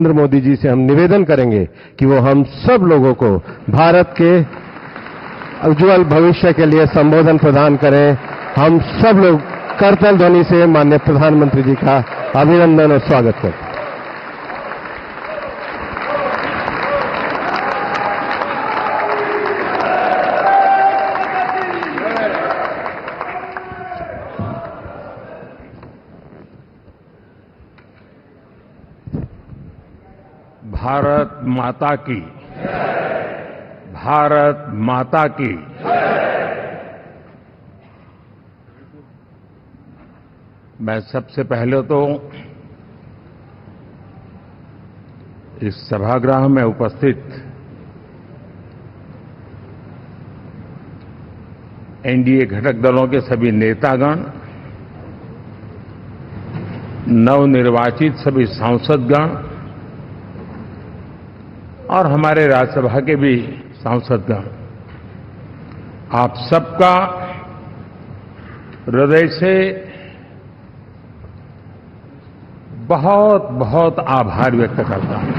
नरेंद्र मोदी जी से हम निवेदन करेंगे कि वो हम सब लोगों को भारत के उज्जवल भविष्य के लिए संबोधन प्रदान करें। हम सब लोग करतल ध्वनि से माननीय प्रधानमंत्री जी का अभिनंदन और स्वागत करते हैं। भारत माता की, भारत माता की। मैं सबसे पहले तो इस सभागृह में उपस्थित एनडीए घटक दलों के सभी नेतागण, नवनिर्वाचित सभी सांसदगण और हमारे राज्यसभा के भी सांसदगण, आप सबका हृदय से बहुत बहुत आभार व्यक्त करता हूं।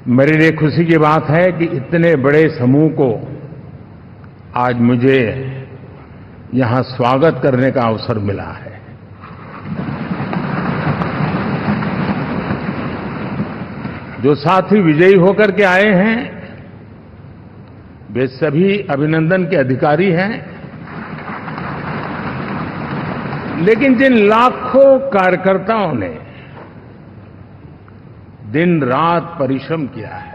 मेरे लिए खुशी की बात है कि इतने बड़े समूह को आज मुझे यहां स्वागत करने का अवसर मिला है। जो साथी विजयी होकर के आए हैं वे सभी अभिनंदन के अधिकारी हैं, लेकिन जिन लाखों कार्यकर्ताओं ने दिन रात परिश्रम किया है,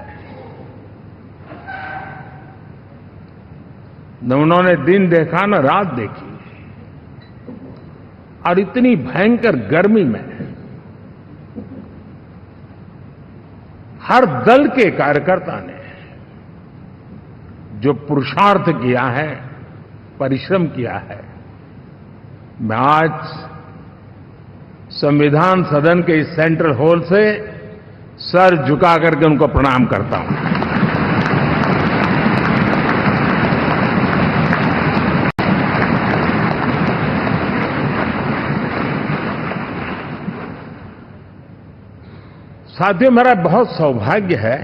न उन्होंने दिन देखा न रात देखी, और इतनी भयंकर गर्मी में हर दल के कार्यकर्ता ने जो पुरुषार्थ किया है, परिश्रम किया है, मैं आज संविधान सदन के इस सेंट्रल हॉल से सर झुका करके उनको प्रणाम करता हूं। साथियों, मेरा बहुत सौभाग्य है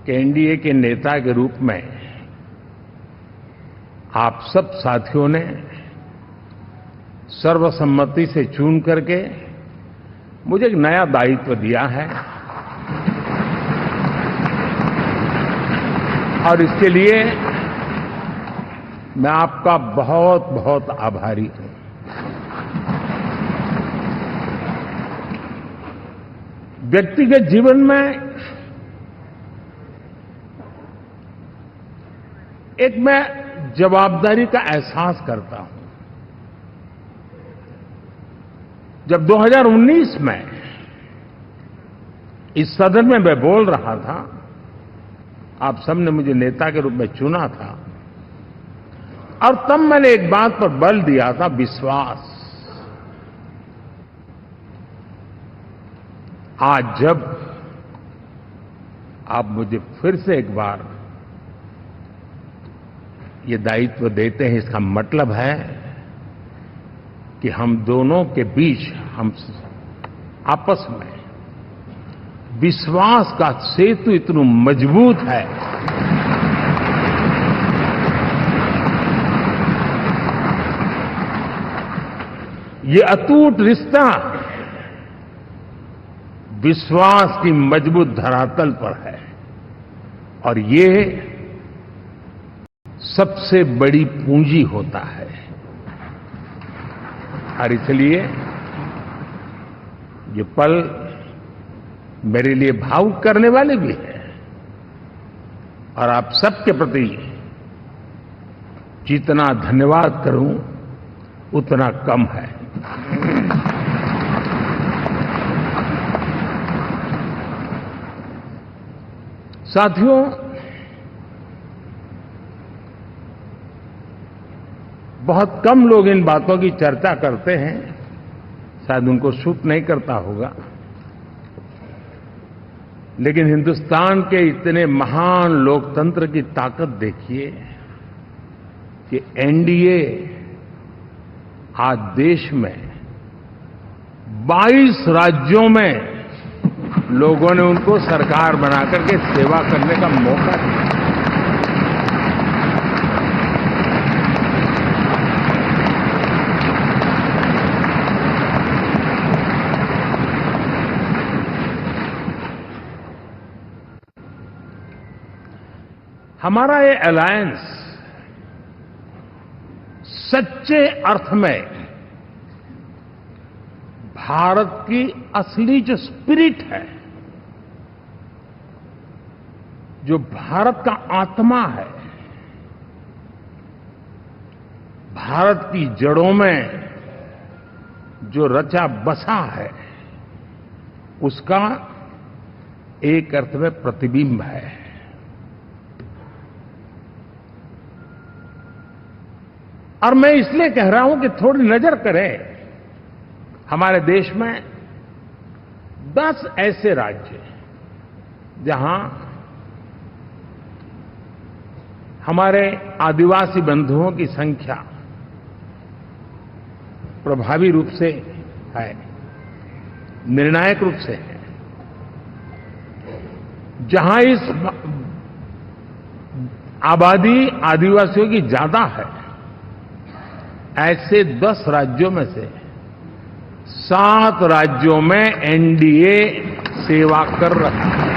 कि एनडीए के नेता के रूप में आप सब साथियों ने सर्वसम्मति से चुन करके मुझे एक नया दायित्व दिया है, और इसके लिए मैं आपका बहुत बहुत आभारी हूं। व्यक्तिगत जीवन में एक मैं जवाबदारी का एहसास करता हूं। जब 2019 में इस सदन में मैं बोल रहा था, आप सबने मुझे नेता के रूप में चुना था, और तब मैंने एक बात पर बल दिया था, विश्वास। आज जब आप मुझे फिर से एक बार ये दायित्व देते हैं, इसका मतलब है कि हम दोनों के बीच, हम आपस में विश्वास का सेतु इतना मजबूत है ये अटूट रिश्ता विश्वास की मजबूत धरातल पर है, और ये सबसे बड़ी पूंजी होता है। और इसलिए ये पल मेरे लिए भावुक करने वाले भी हैं, और आप सबके प्रति जितना धन्यवाद करूं उतना कम है। साथियों, बहुत कम लोग इन बातों की चर्चा करते हैं, शायद उनको सूट नहीं करता होगा, लेकिन हिंदुस्तान के इतने महान लोकतंत्र की ताकत देखिए कि एनडीए आज देश में 22 राज्यों में लोगों ने उनको सरकार बनाकर के सेवा करने का मौका दिया। हमारा ये अलायंस सच्चे अर्थ में भारत की असली जो स्पिरिट है, जो भारत का आत्मा है, भारत की जड़ों में जो रचा बसा है, उसका एक अर्थ में प्रतिबिंब है। और मैं इसलिए कह रहा हूं कि थोड़ी नजर करें, हमारे देश में 10 ऐसे राज्य जहां हमारे आदिवासी बंधुओं की संख्या प्रभावी रूप से है, निर्णायक रूप से है, जहां इस आबादी आदिवासियों की ज्यादा है। ऐसे 10 राज्यों में से 7 राज्यों में एनडीए सेवा कर रहा है।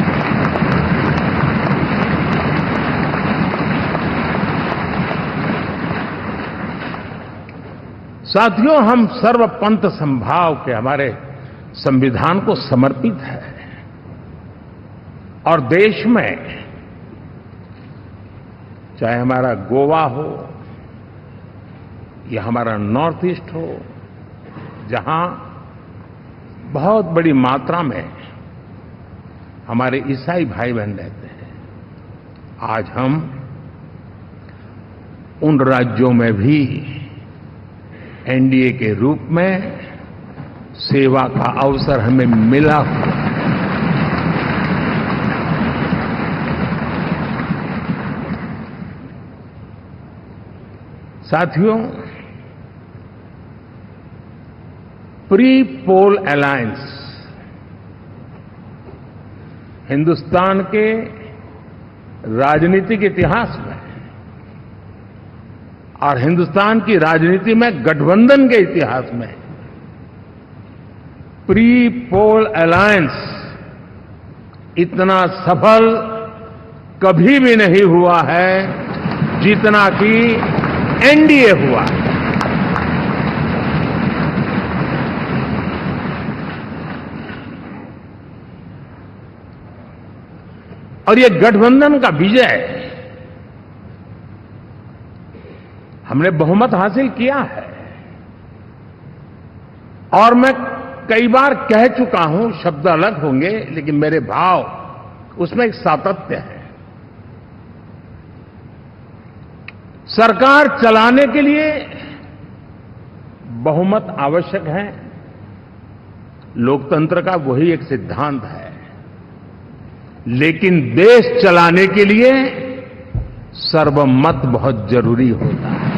साथियों, हम सर्वपंथ संभाव के हमारे संविधान को समर्पित है और देश में चाहे हमारा गोवा हो या हमारा नॉर्थ ईस्ट हो, जहां बहुत बड़ी मात्रा में हमारे ईसाई भाई बहन रहते हैं, आज हम उन राज्यों में भी एनडीए के रूप में सेवा का अवसर हमें मिला हुआ है। साथियों, प्री पोल अलायंस हिंदुस्तान के राजनीतिक इतिहास में और हिंदुस्तान की राजनीति में गठबंधन के इतिहास में प्री पोल अलायंस इतना सफल कभी भी नहीं हुआ है जितना कि एनडीए हुआ। और ये गठबंधन का विजय, हमने बहुमत हासिल किया है और मैं कई बार कह चुका हूं, शब्द अलग होंगे लेकिन मेरे भाव उसमें एक सातत्य है। सरकार चलाने के लिए बहुमत आवश्यक है, लोकतंत्र का वही एक सिद्धांत है, लेकिन देश चलाने के लिए सर्वमत बहुत जरूरी होता है।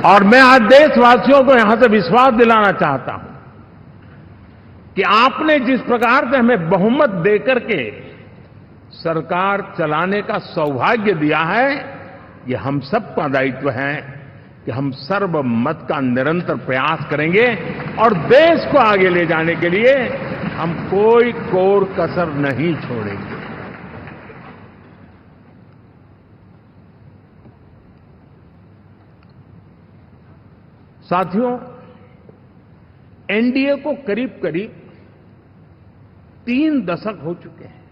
और मैं आज देशवासियों को यहां से विश्वास दिलाना चाहता हूं कि आपने जिस प्रकार से हमें बहुमत देकर के सरकार चलाने का सौभाग्य दिया है, ये हम सबका दायित्व है कि हम सर्वमत का निरंतर प्रयास करेंगे और देश को आगे ले जाने के लिए हम कोई कोर कसर नहीं छोड़ेंगे। साथियों, एनडीए को करीब करीब 3 दशक हो चुके हैं।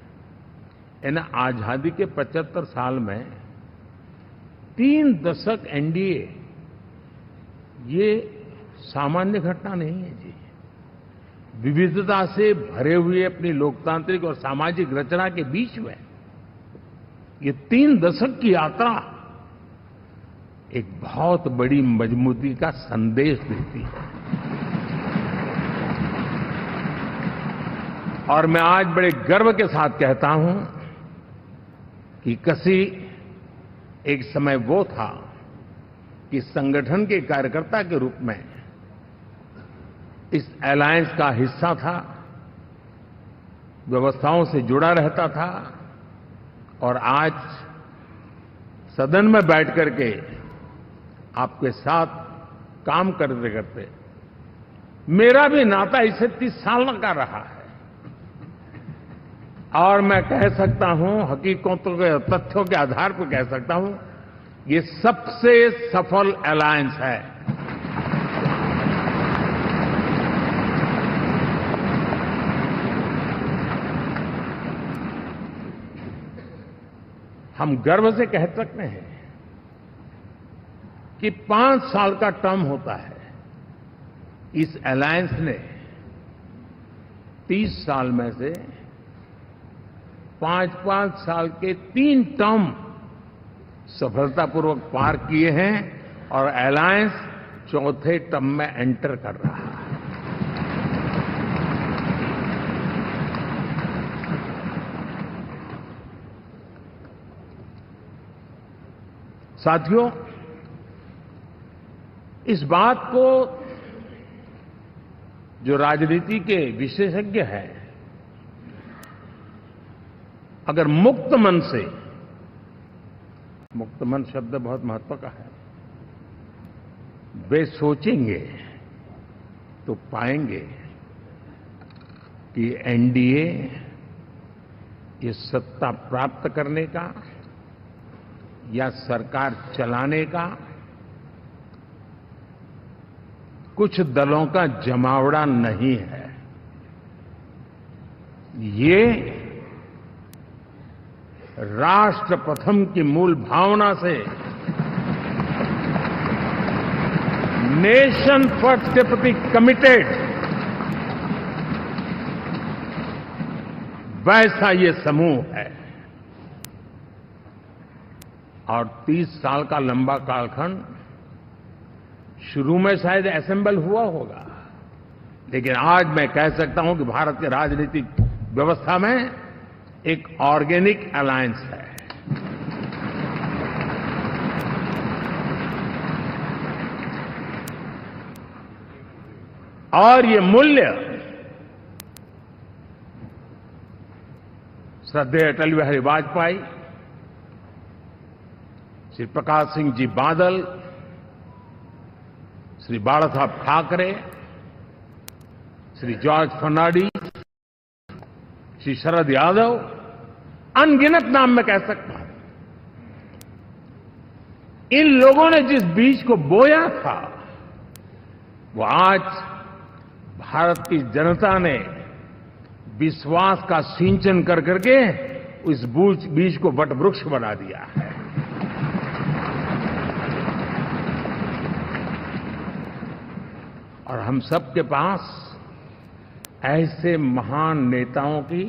यानी आजादी के 75 साल में 3 दशक एनडीए, ये सामान्य घटना नहीं है जी। विविधता से भरे हुए अपनी लोकतांत्रिक और सामाजिक रचना के बीच में ये 3 दशक की यात्रा एक बहुत बड़ी मजबूती का संदेश देती है। और मैं आज बड़े गर्व के साथ कहता हूं कि किसी एक समय वो था कि संगठन के कार्यकर्ता के रूप में इस अलायंस का हिस्सा था, व्यवस्थाओं से जुड़ा रहता था, और आज सदन में बैठ करके आपके साथ काम करते करते मेरा भी नाता इससे 30 साल का रहा है। और मैं कह सकता हूं, हकीकतों के तथ्यों के आधार पर कह सकता हूं, ये सबसे सफल अलायंस है। हम गर्व से कह सकते हैं कि 5 साल का टर्म होता है। इस अलायंस ने 30 साल में से 5-5 साल के 3 टर्म सफलतापूर्वक पार किए हैं और अलायंस चौथे टर्म में एंटर कर रहा है। साथियों, इस बात को जो राजनीति के विशेषज्ञ हैं, अगर मुक्त मन से, मुक्त मन शब्द बहुत महत्व का है, वे सोचेंगे तो पाएंगे कि एनडीए ये सत्ता प्राप्त करने का या सरकार चलाने का कुछ दलों का जमावड़ा नहीं है। ये राष्ट्र प्रथम की मूल भावना से नेशन फर्स्ट के प्रति कमिटेड वैसा ये समूह है। और 30 साल का लंबा कालखंड शुरू में शायद असेंबल हुआ होगा, लेकिन आज मैं कह सकता हूं कि भारत के राजनीतिक व्यवस्था में एक ऑर्गेनिक अलायंस है। और ये मूल्य श्रद्धेय अटल बिहारी वाजपेयी, श्री प्रकाश सिंह जी बादल, श्री बाला साहब ठाकरे, श्री जॉर्ज फर्नांडिस, श्री शरद यादव, अनगिनत नाम में कह सकता हूं। इन लोगों ने जिस बीज को बोया था, वो आज भारत की जनता ने विश्वास का सिंचन कर करके उस बीज को वटवृक्ष बना दिया है। और हम सबके पास ऐसे महान नेताओं की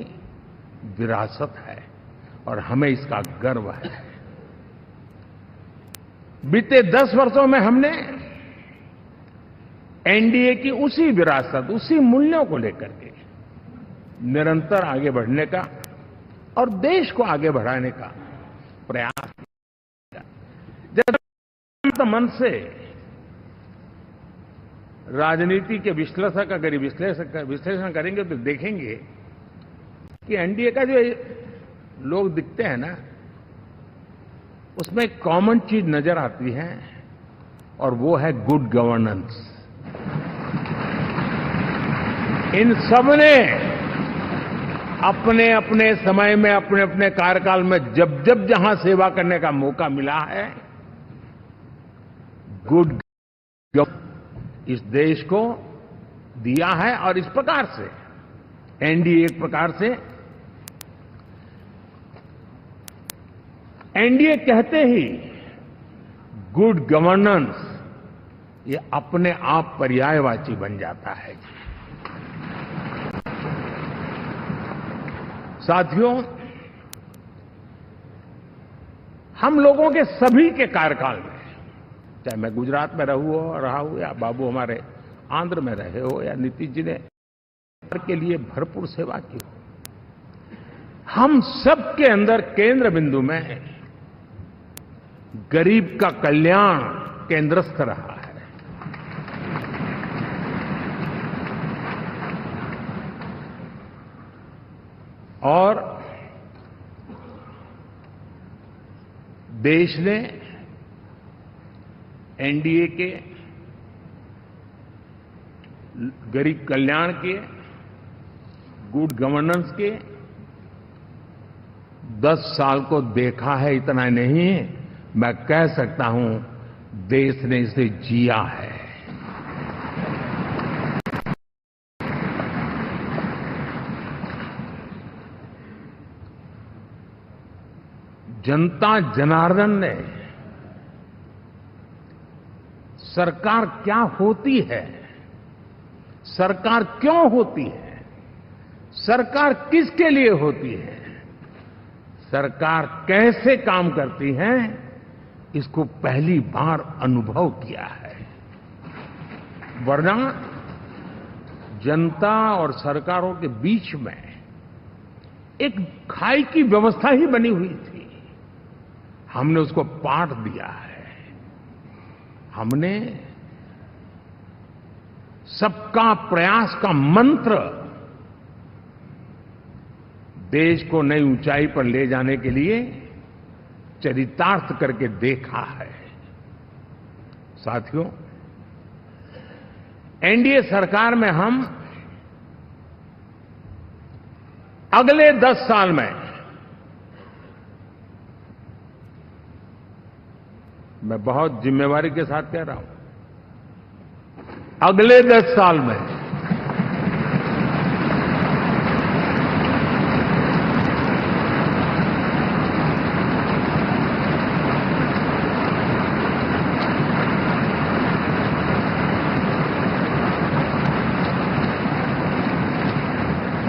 विरासत है और हमें इसका गर्व है। बीते 10 वर्षों में हमने एनडीए की उसी विरासत, उसी मूल्यों को लेकर के निरंतर आगे बढ़ने का और देश को आगे बढ़ाने का प्रयास किया। जब मन से राजनीति के विश्लेषक अगर विश्लेषण करेंगे तो देखेंगे कि एनडीए का जो लोग दिखते हैं ना, उसमें एक कॉमन चीज नजर आती है और वो है गुड गवर्नेंस। इन सबने अपने अपने समय में, अपने अपने कार्यकाल में जब जब जहां सेवा करने का मौका मिला है, गुड इस देश को दिया है। और इस प्रकार से एनडीए एक प्रकार से, एनडीए कहते ही गुड गवर्नेंस ये अपने आप पर्यायवाची बन जाता है। साथियों, हम लोगों के सभी के कार्यकाल में चाहे मैं गुजरात में रहा हूं या बाबू हमारे आंध्र में रहे हो या नीतीश जी ने के लिए भरपूर सेवा की हो। हम सबके अंदर केंद्र बिंदु में गरीब का कल्याण केंद्रस्थ रहा है। और देश ने एनडीए के गरीब कल्याण के, गुड गवर्नेंस के 10 साल को देखा है। इतना नहीं, मैं कह सकता हूं देश ने इसे जिया है। जनता जनार्दन ने सरकार क्या होती है, सरकार क्यों होती है, सरकार किसके लिए होती है, सरकार कैसे काम करती है, इसको पहली बार अनुभव किया है। वरना जनता और सरकारों के बीच में एक खाई की व्यवस्था ही बनी हुई थी। हमने उसको पाठ दिया है। हमने सबका प्रयास का मंत्र देश को नई ऊंचाई पर ले जाने के लिए चरितार्थ करके देखा है। साथियों, एनडीए सरकार में हम अगले 10 साल में, मैं बहुत जिम्मेवारी के साथ कह रहा हूं, अगले 10 साल में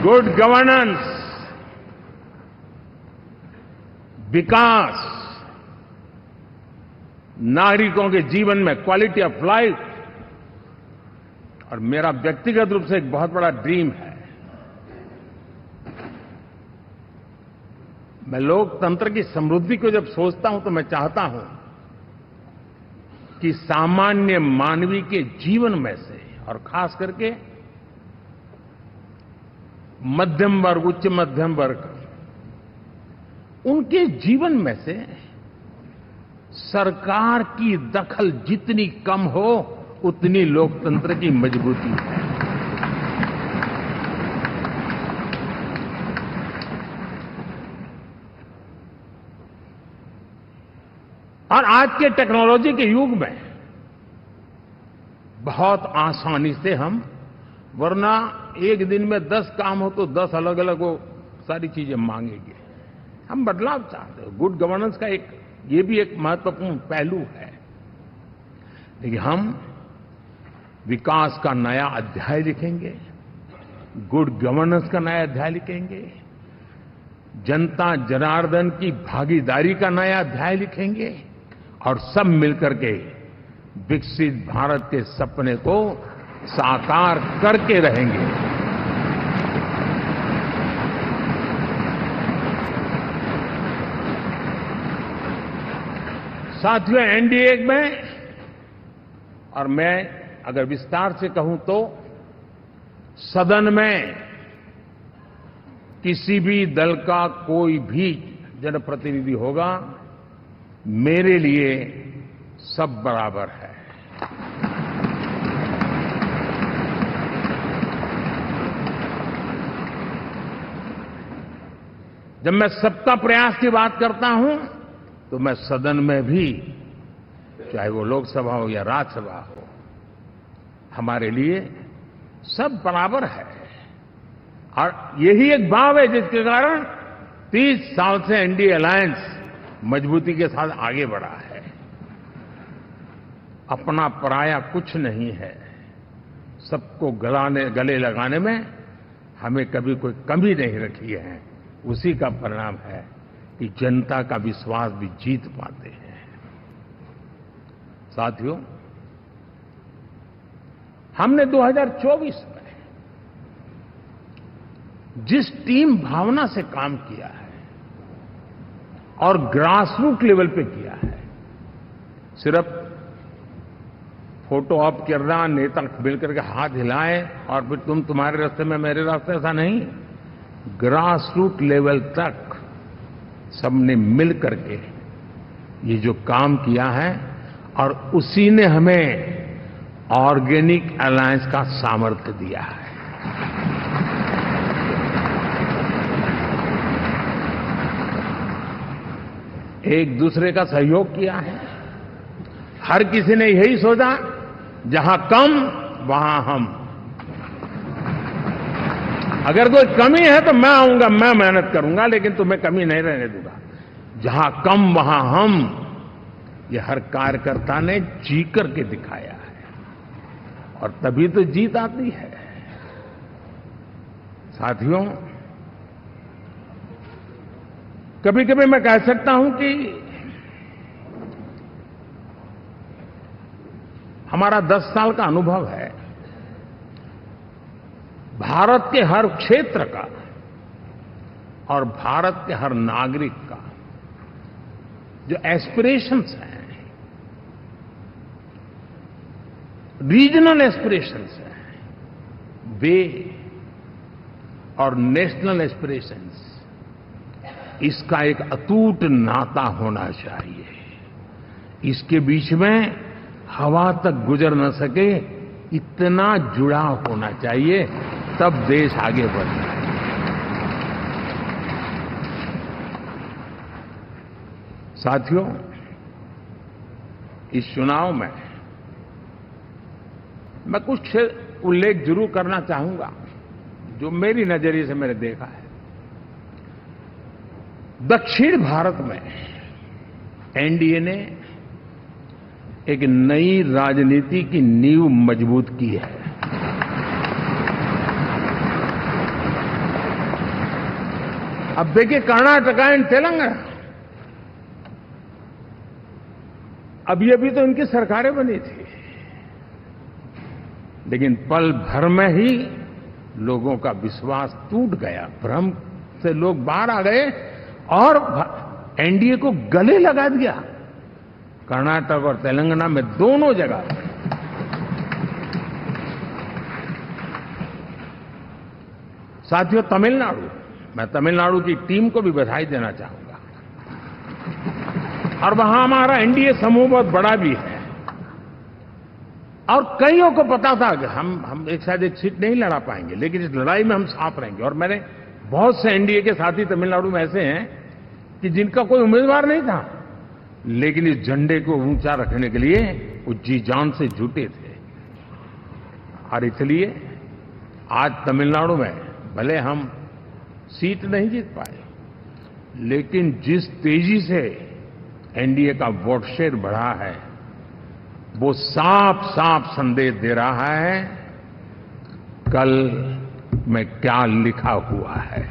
गुड गवर्नेंस, विकास, नागरिकों के जीवन में क्वालिटी ऑफ लाइफ, और मेरा व्यक्तिगत रूप से एक बहुत बड़ा ड्रीम है, मैं लोकतंत्र की समृद्धि को जब सोचता हूं तो मैं चाहता हूं कि सामान्य मानवीय के जीवन में से, और खास करके मध्यम वर्ग, उच्च मध्यम वर्ग, उनके जीवन में से सरकार की दखल जितनी कम हो उतनी लोकतंत्र की मजबूती है। और आज के टेक्नोलॉजी के युग में बहुत आसानी से हम, वरना एक दिन में 10 काम हो तो 10 अलग अलग वो सारी चीजें मांगेंगे। हम बदलाव चाहते हैं। गुड गवर्नेंस का ये भी एक महत्वपूर्ण पहलू है। लेकिन हम विकास का नया अध्याय लिखेंगे, गुड गवर्नेंस का नया अध्याय लिखेंगे, जनता जनार्दन की भागीदारी का नया अध्याय लिखेंगे, और सब मिलकर के विकसित भारत के सपने को साकार करके रहेंगे। साथियों, एनडीए में, और मैं अगर विस्तार से कहूं तो सदन में किसी भी दल का कोई भी जनप्रतिनिधि होगा, मेरे लिए सब बराबर है। जब मैं सबका प्रयास की बात करता हूं तो मैं सदन में भी, चाहे वो लोकसभा हो या राज्यसभा हो, हमारे लिए सब बराबर है। और यही एक भाव है जिसके कारण 30 साल से एनडीए अलायंस मजबूती के साथ आगे बढ़ा है। अपना पराया कुछ नहीं है। सबको गले लगाने में हमें कभी कोई कमी नहीं रखी है। उसी का परिणाम है कि जनता का विश्वास भी जीत पाते हैं। साथियों, हमने 2024 में जिस टीम भावना से काम किया है और ग्रासरूट लेवल पे किया है, सिर्फ फोटो ऑप करना, नेता मिलकर के हाथ हिलाएं और फिर तुम्हारे रास्ते में मेरे रास्ते, ऐसा नहीं। ग्रासरूट लेवल तक सबने मिल करके ये जो काम किया है और उसी ने हमें ऑर्गेनिक अलायंस का सामर्थ्य दिया है। एक दूसरे का सहयोग किया है। हर किसी ने यही सोचा, जहां कम वहां हम। अगर कोई कमी है तो मैं आऊंगा, मैं मेहनत करूंगा, लेकिन तुम्हें कमी नहीं रहने दूंगा। जहां कम वहां हम, ये हर कार्यकर्ता ने जी करके दिखाया है और तभी तो जीत आती है। साथियों, कभी कभी मैं कह सकता हूं कि हमारा 10 साल का अनुभव है, भारत के हर क्षेत्र का और भारत के हर नागरिक का जो एस्पिरेशंस हैं, रीजनल एस्पिरेशंस हैं, वे और नेशनल एस्पिरेशंस, इसका एक अटूट नाता होना चाहिए। इसके बीच में हवा तक गुजर न सके, इतना जुड़ाव होना चाहिए, तब देश आगे बढ़ता है। साथियों, इस चुनाव में मैं कुछ उल्लेख जरूर करना चाहूंगा जो मेरी नजरिए से मैंने देखा है। दक्षिण भारत में एनडीए ने एक नई राजनीति की नींव मजबूत की है। अब देखिए, कर्नाटक एंड तेलंगाना, अभी अभी तो इनकी सरकारें बनी थी, लेकिन पल भर में ही लोगों का विश्वास टूट गया, भ्रम से लोग बाहर आ गए और एनडीए को गले लगा दिया। कर्नाटक और तेलंगाना में दोनों जगह साथियों, तमिलनाडु, मैं तमिलनाडु की टीम को भी बधाई देना चाहूंगा। और वहां हमारा एनडीए समूह बहुत बड़ा भी है और कईयों को पता था कि हम एक साथ एक सीट नहीं लड़ा पाएंगे, लेकिन इस लड़ाई में हम साथ रहेंगे। और मैंने बहुत से एनडीए के साथी तमिलनाडु में ऐसे हैं कि जिनका कोई उम्मीदवार नहीं था, लेकिन इस झंडे को ऊंचा रखने के लिए वो जी जान से जुटे थे। और इसलिए आज तमिलनाडु में भले हम सीट नहीं जीत पाए, लेकिन जिस तेजी से एनडीए का वोट शेयर बढ़ा है, वो साफ साफ संदेश दे रहा है कल में क्या लिखा हुआ है।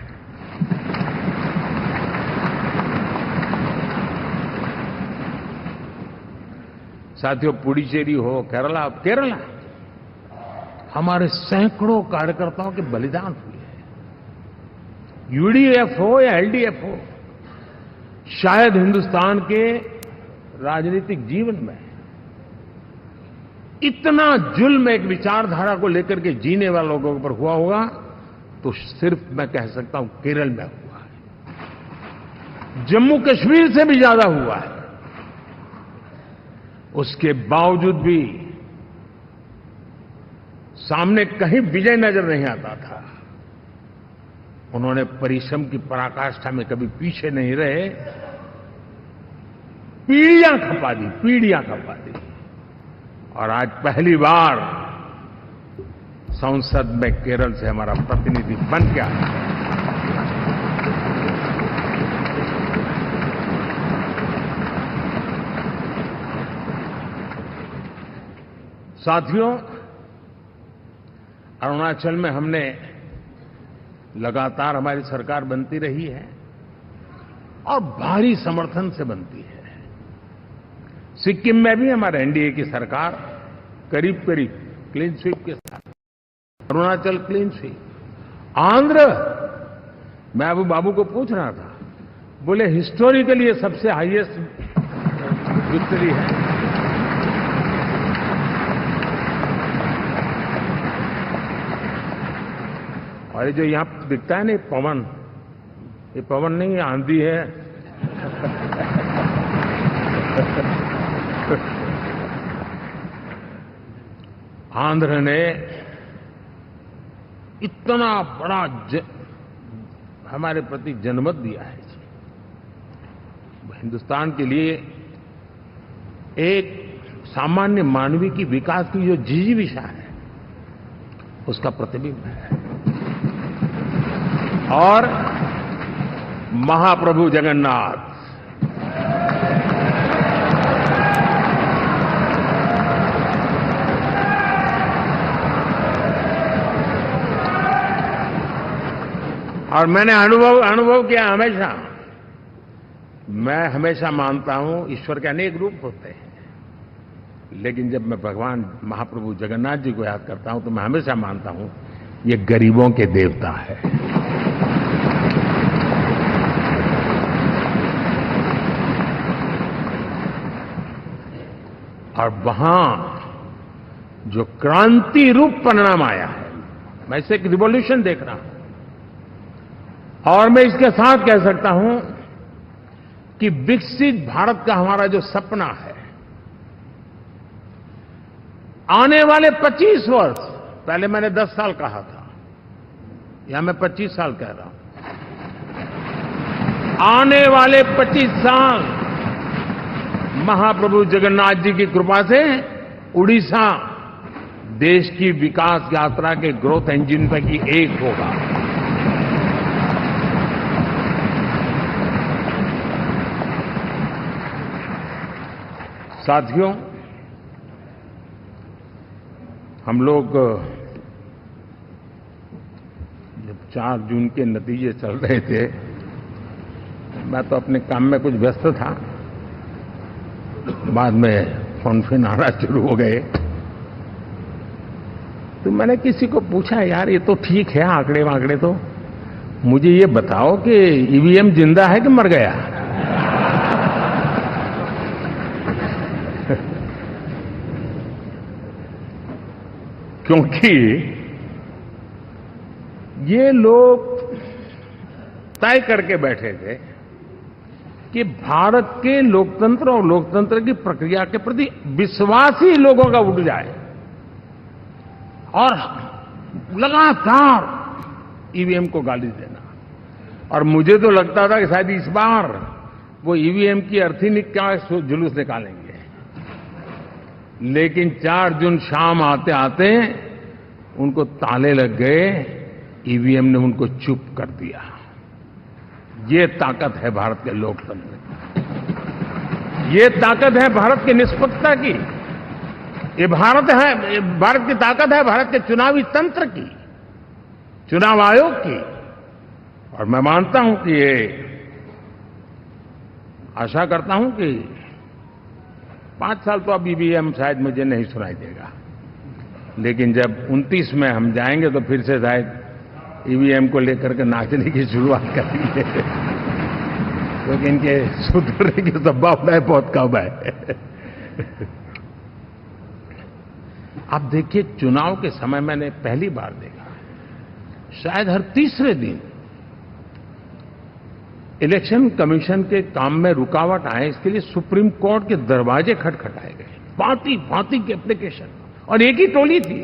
साथियों, पुडुचेरी हो, केरला हमारे सैकड़ों कार्यकर्ताओं के बलिदान हुए हैं। यूडीएफ हो या एलडीएफ हो, शायद हिंदुस्तान के राजनीतिक जीवन में इतना जुल्म एक विचारधारा को लेकर के जीने वालों के ऊपर हुआ होगा तो सिर्फ मैं कह सकता हूं केरल में हुआ है। जम्मू कश्मीर से भी ज्यादा हुआ है। उसके बावजूद भी सामने कहीं विजय नजर नहीं आता था। उन्होंने परिश्रम की पराकाष्ठा में कभी पीछे नहीं रहे, पीढ़ियां खपा दी। और आज पहली बार संसद में केरल से हमारा प्रतिनिधि बन के आया। साथियों, अरुणाचल में हमने लगातार, हमारी सरकार बनती रही है और भारी समर्थन से बनती है। सिक्किम में भी हमारे एनडीए की सरकार करीब करीब क्लीन स्वीप के साथ, अरुणाचल क्लीन स्वीप, आंध्र, मैं अबू बाबू को पूछ रहा था, बोले हिस्टोरिकली ये सबसे हाईएस्ट विक्ट्री है। और ये जो यहां दिखता है ना पवन, ये पवन नहीं, ये आंधी है। आंध्र ने इतना बड़ा हमारे प्रति जनमत दिया है। हिंदुस्तान के लिए एक सामान्य मानवीय की विकास की जो जिजीविषा है, उसका प्रतिबिंब है। और महाप्रभु जगन्नाथ, और मैंने अनुभव किया हमेशा, मैं हमेशा मानता हूं ईश्वर के अनेक रूप होते हैं, लेकिन जब मैं भगवान महाप्रभु जगन्नाथ जी को याद करता हूं तो मैं हमेशा मानता हूं ये गरीबों के देवता है। और वहां जो क्रांति रूप परिणाम आया है, मैं इसे एक रिवॉल्यूशन देख रहा हूं। और मैं इसके साथ कह सकता हूं कि विकसित भारत का हमारा जो सपना है, आने वाले 25 वर्ष, पहले मैंने 10 साल कहा था, यहां मैं 25 साल कह रहा हूं, आने वाले 25 साल महाप्रभु जगन्नाथ जी की कृपा से उड़ीसा देश की विकास यात्रा के ग्रोथ इंजन पैकी एक होगा। साथियों, हम लोग जब 4 जून के नतीजे चल रहे थे, मैं तो अपने काम में कुछ व्यस्त था, बाद में फोन आना शुरू हो गए, तो मैंने किसी को पूछा, यार ये तो ठीक है आंकड़े वांकड़े, तो मुझे ये बताओ कि ईवीएम जिंदा है कि मर गया? क्योंकि ये लोग तय करके बैठे थे कि भारत के लोकतंत्र और लोकतंत्र की प्रक्रिया के प्रति विश्वास ही लोगों का उठ जाए, और लगातार ईवीएम को गाली देना। और मुझे तो लगता था कि शायद इस बार वो ईवीएम की अर्थी निकाल जुलूस निकालेंगे, लेकिन 4 जून शाम आते आते उनको ताले लग गए, ईवीएम ने उनको चुप कर दिया। ये ताकत है भारत के लोकतंत्र की, ये ताकत है भारत की निष्पक्षता की, ये भारत की ताकत है भारत के चुनावी तंत्र की, चुनाव आयोग की। और मैं मानता हूं कि ये आशा करता हूं कि 5 साल तो अब ईवीएम शायद मुझे नहीं सुनाई देगा, लेकिन जब 29 में हम जाएंगे तो फिर से शायद ईवीएम को लेकर के नाचने की शुरुआत करेंगे, क्योंकि इनके सुधरने की संभावना बहुत कम है। आप देखिए, चुनाव के समय मैंने पहली बार देखा, शायद हर तीसरे दिन इलेक्शन कमीशन के काम में रुकावट आए, इसके लिए सुप्रीम कोर्ट के दरवाजे खटखटाए गए, भांति भांति के एप्लीकेशन, और एक ही टोली थी।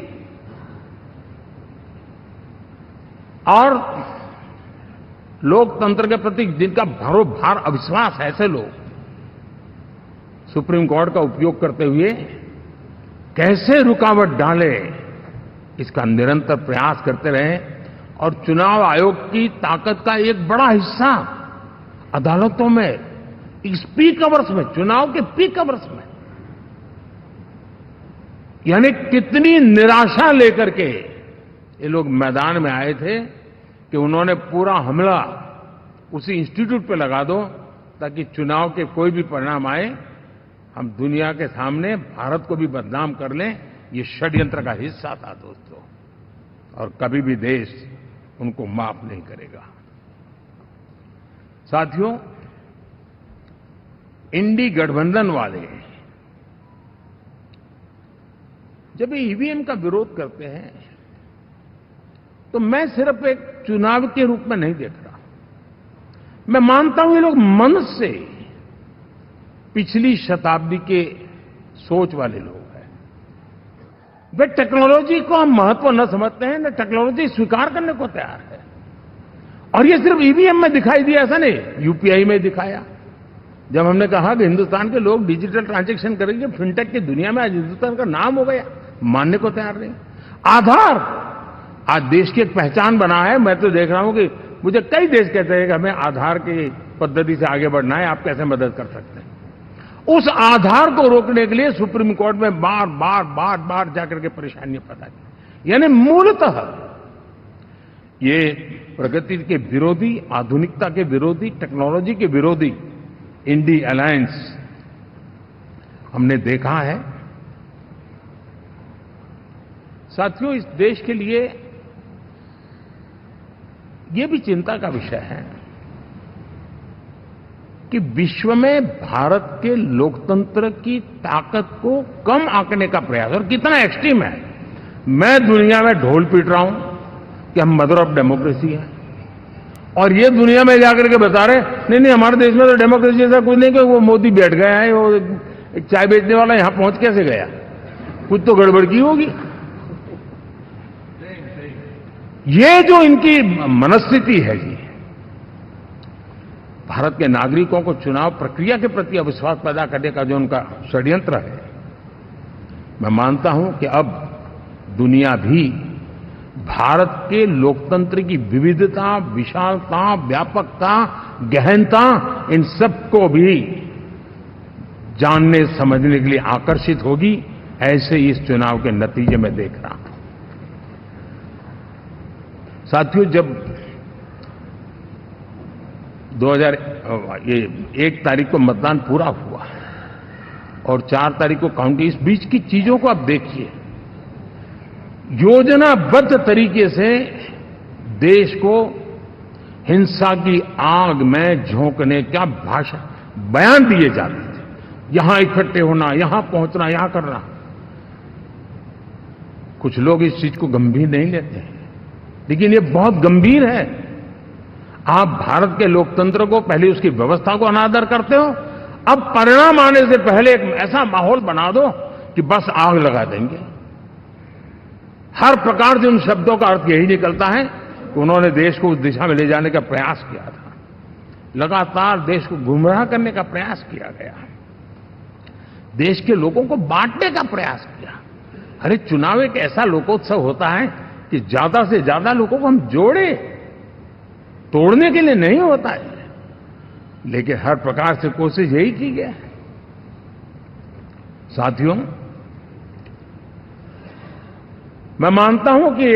और लोकतंत्र के प्रति जिनका भरोभार अविश्वास है, ऐसे लोग सुप्रीम कोर्ट का उपयोग करते हुए कैसे रुकावट डाले, इसका निरंतर प्रयास करते रहे। और चुनाव आयोग की ताकत का एक बड़ा हिस्सा अदालतों में, इस पीक अवर्स में, चुनाव के पीक अवर्स में, यानी कितनी निराशा लेकर के ये लोग मैदान में आए थे कि उन्होंने पूरा हमला उसी इंस्टीट्यूट पे लगा दो ताकि चुनाव के कोई भी परिणाम आए हम दुनिया के सामने भारत को भी बदनाम कर लें, ये षड्यंत्र का हिस्सा था दोस्तों, और कभी भी देश उनको माफ नहीं करेगा। साथियों, इंडी गठबंधन वाले जब ईवीएम का विरोध करते हैं तो मैं सिर्फ एक चुनाव के रूप में नहीं देख रहा। मैं मानता हूं ये लोग मन से पिछली शताब्दी के सोच वाले लोग हैं। वे टेक्नोलॉजी को हम महत्व न समझते हैं, न टेक्नोलॉजी स्वीकार करने को तैयार है। और ये सिर्फ ईवीएम में दिखाई दिया, ऐसा नहीं, यूपीआई में दिखाया। जब हमने कहा कि हिंदुस्तान के लोग डिजिटल ट्रांजैक्शन करेंगे, फिनटेक की दुनिया में आज हिंदुस्तान का नाम हो गया, मानने को तैयार नहीं। आधार आज देश की एक पहचान बना है। मैं तो देख रहा हूं कि मुझे कई देश कहते हैं कि हमें आधार की पद्धति से आगे बढ़ना है, आप कैसे मदद कर सकते हैं। उस आधार को रोकने के लिए सुप्रीम कोर्ट में बार बार जाकर के परेशानियां पैदा की। यानी मूलतः ये प्रगति के विरोधी, आधुनिकता के विरोधी, टेक्नोलॉजी के विरोधी इंडी अलायंस हमने देखा है। साथियों, इस देश के लिए ये भी चिंता का विषय है कि विश्व में भारत के लोकतंत्र की ताकत को कम आंकने का प्रयास, और कितना एक्सट्रीम है। मैं दुनिया में ढोल पीट रहा हूं कि हम मदर ऑफ डेमोक्रेसी है, और ये दुनिया में जाकर के बता रहे नहीं हमारे देश में तो डेमोक्रेसी जैसा कुछ नहीं, कि वो मोदी बैठ गया है, वो एक चाय बेचने वाला यहां पहुंच कैसे गया, कुछ तो गड़बड़ की होगी। ये जो इनकी मनस्थिति है जी, भारत के नागरिकों को चुनाव प्रक्रिया के प्रति अविश्वास पैदा करने का जो उनका षड्यंत्र है, मैं मानता हूं कि अब दुनिया भी भारत के लोकतंत्र की विविधता, विशालता, व्यापकता, गहनता, इन सबको भी जानने समझने के लिए आकर्षित होगी। ऐसे ही इस चुनाव के नतीजे में देख रहा हूं। साथियों, जब 1 तारीख को मतदान पूरा हुआ और 4 तारीख को काउंटिंग, इस बीच की चीजों को आप देखिए। योजनाबद्ध तरीके से देश को हिंसा की आग में झोंकने का बयान दिए जाते थे। यहां इकट्ठे होना, यहां पहुंचना, यहां करना। कुछ लोग इस चीज को गंभीर नहीं लेते हैं, लेकिन ये बहुत गंभीर है। आप भारत के लोकतंत्र को, पहले उसकी व्यवस्था को अनादर करते हो, अब परिणाम आने से पहले एक ऐसा माहौल बना दो कि बस आग लगा देंगे। हर प्रकार से उन शब्दों का अर्थ यही निकलता है कि उन्होंने देश को उस दिशा में ले जाने का प्रयास किया था। लगातार देश को गुमराह करने का प्रयास किया गया, देश के लोगों को बांटने का प्रयास किया। अरे, चुनाव एक ऐसा लोकोत्सव होता है कि ज्यादा से ज्यादा लोगों को हम जोड़े, तोड़ने के लिए नहीं होता है। लेकिन हर प्रकार से कोशिश यही की गई। साथियों, मैं मानता हूं कि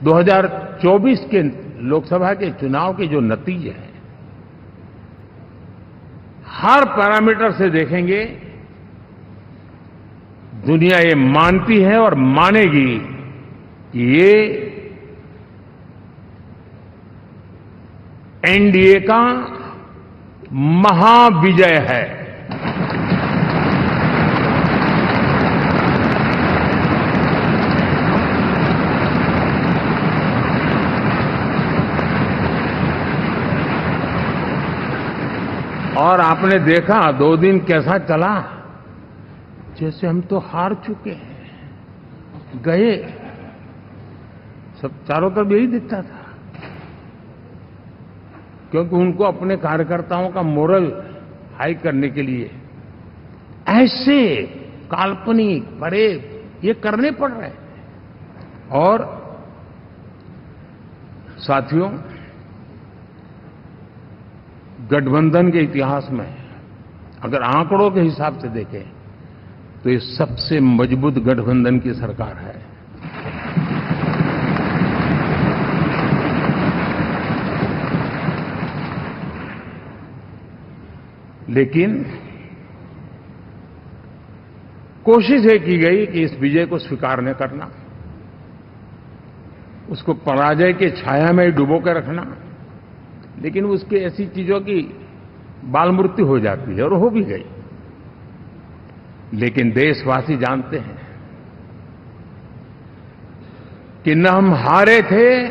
2024 के लोकसभा के चुनाव के जो नतीजे हैं, हर पैरामीटर से देखेंगे, दुनिया ये मानती है और मानेगी कि ये एनडीए का महाविजय है। और आपने देखा 2 दिन कैसा चला, जैसे हम तो हार चुके हैं, गए। सब चारों तरफ यही दिखता था, क्योंकि उनको अपने कार्यकर्ताओं का मोरल हाई करने के लिए ऐसे काल्पनिक परेड ये करने पड़ रहे हैं। और साथियों, गठबंधन के इतिहास में अगर आंकड़ों के हिसाब से देखें तो ये सबसे मजबूत गठबंधन की सरकार है। लेकिन कोशिश ये की गई कि इस विजय को स्वीकार न करना, उसको पराजय के छाया में डुबो कर रखना, लेकिन उसकी ऐसी चीजों की बाल मृत्यु हो जाती है और हो भी गई। लेकिन देशवासी जानते हैं कि न हम हारे थे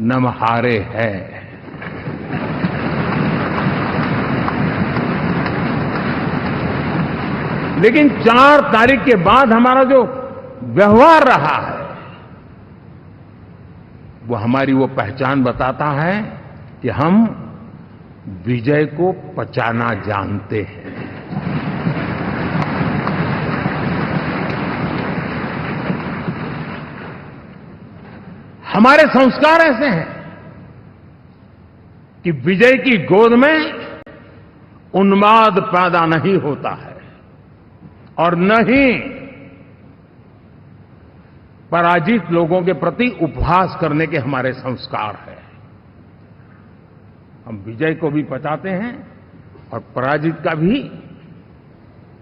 न हम हारे हैं। लेकिन 4 तारीख के बाद हमारा जो व्यवहार रहा है वो हमारी वो पहचान बताता है कि हम विजय को पचाना जानते हैं। हमारे संस्कार ऐसे हैं कि विजय की गोद में उन्माद पैदा नहीं होता है और न ही पराजित लोगों के प्रति उपहास करने के हमारे संस्कार हैं। हम विजय को भी पचाते हैं और पराजित का भी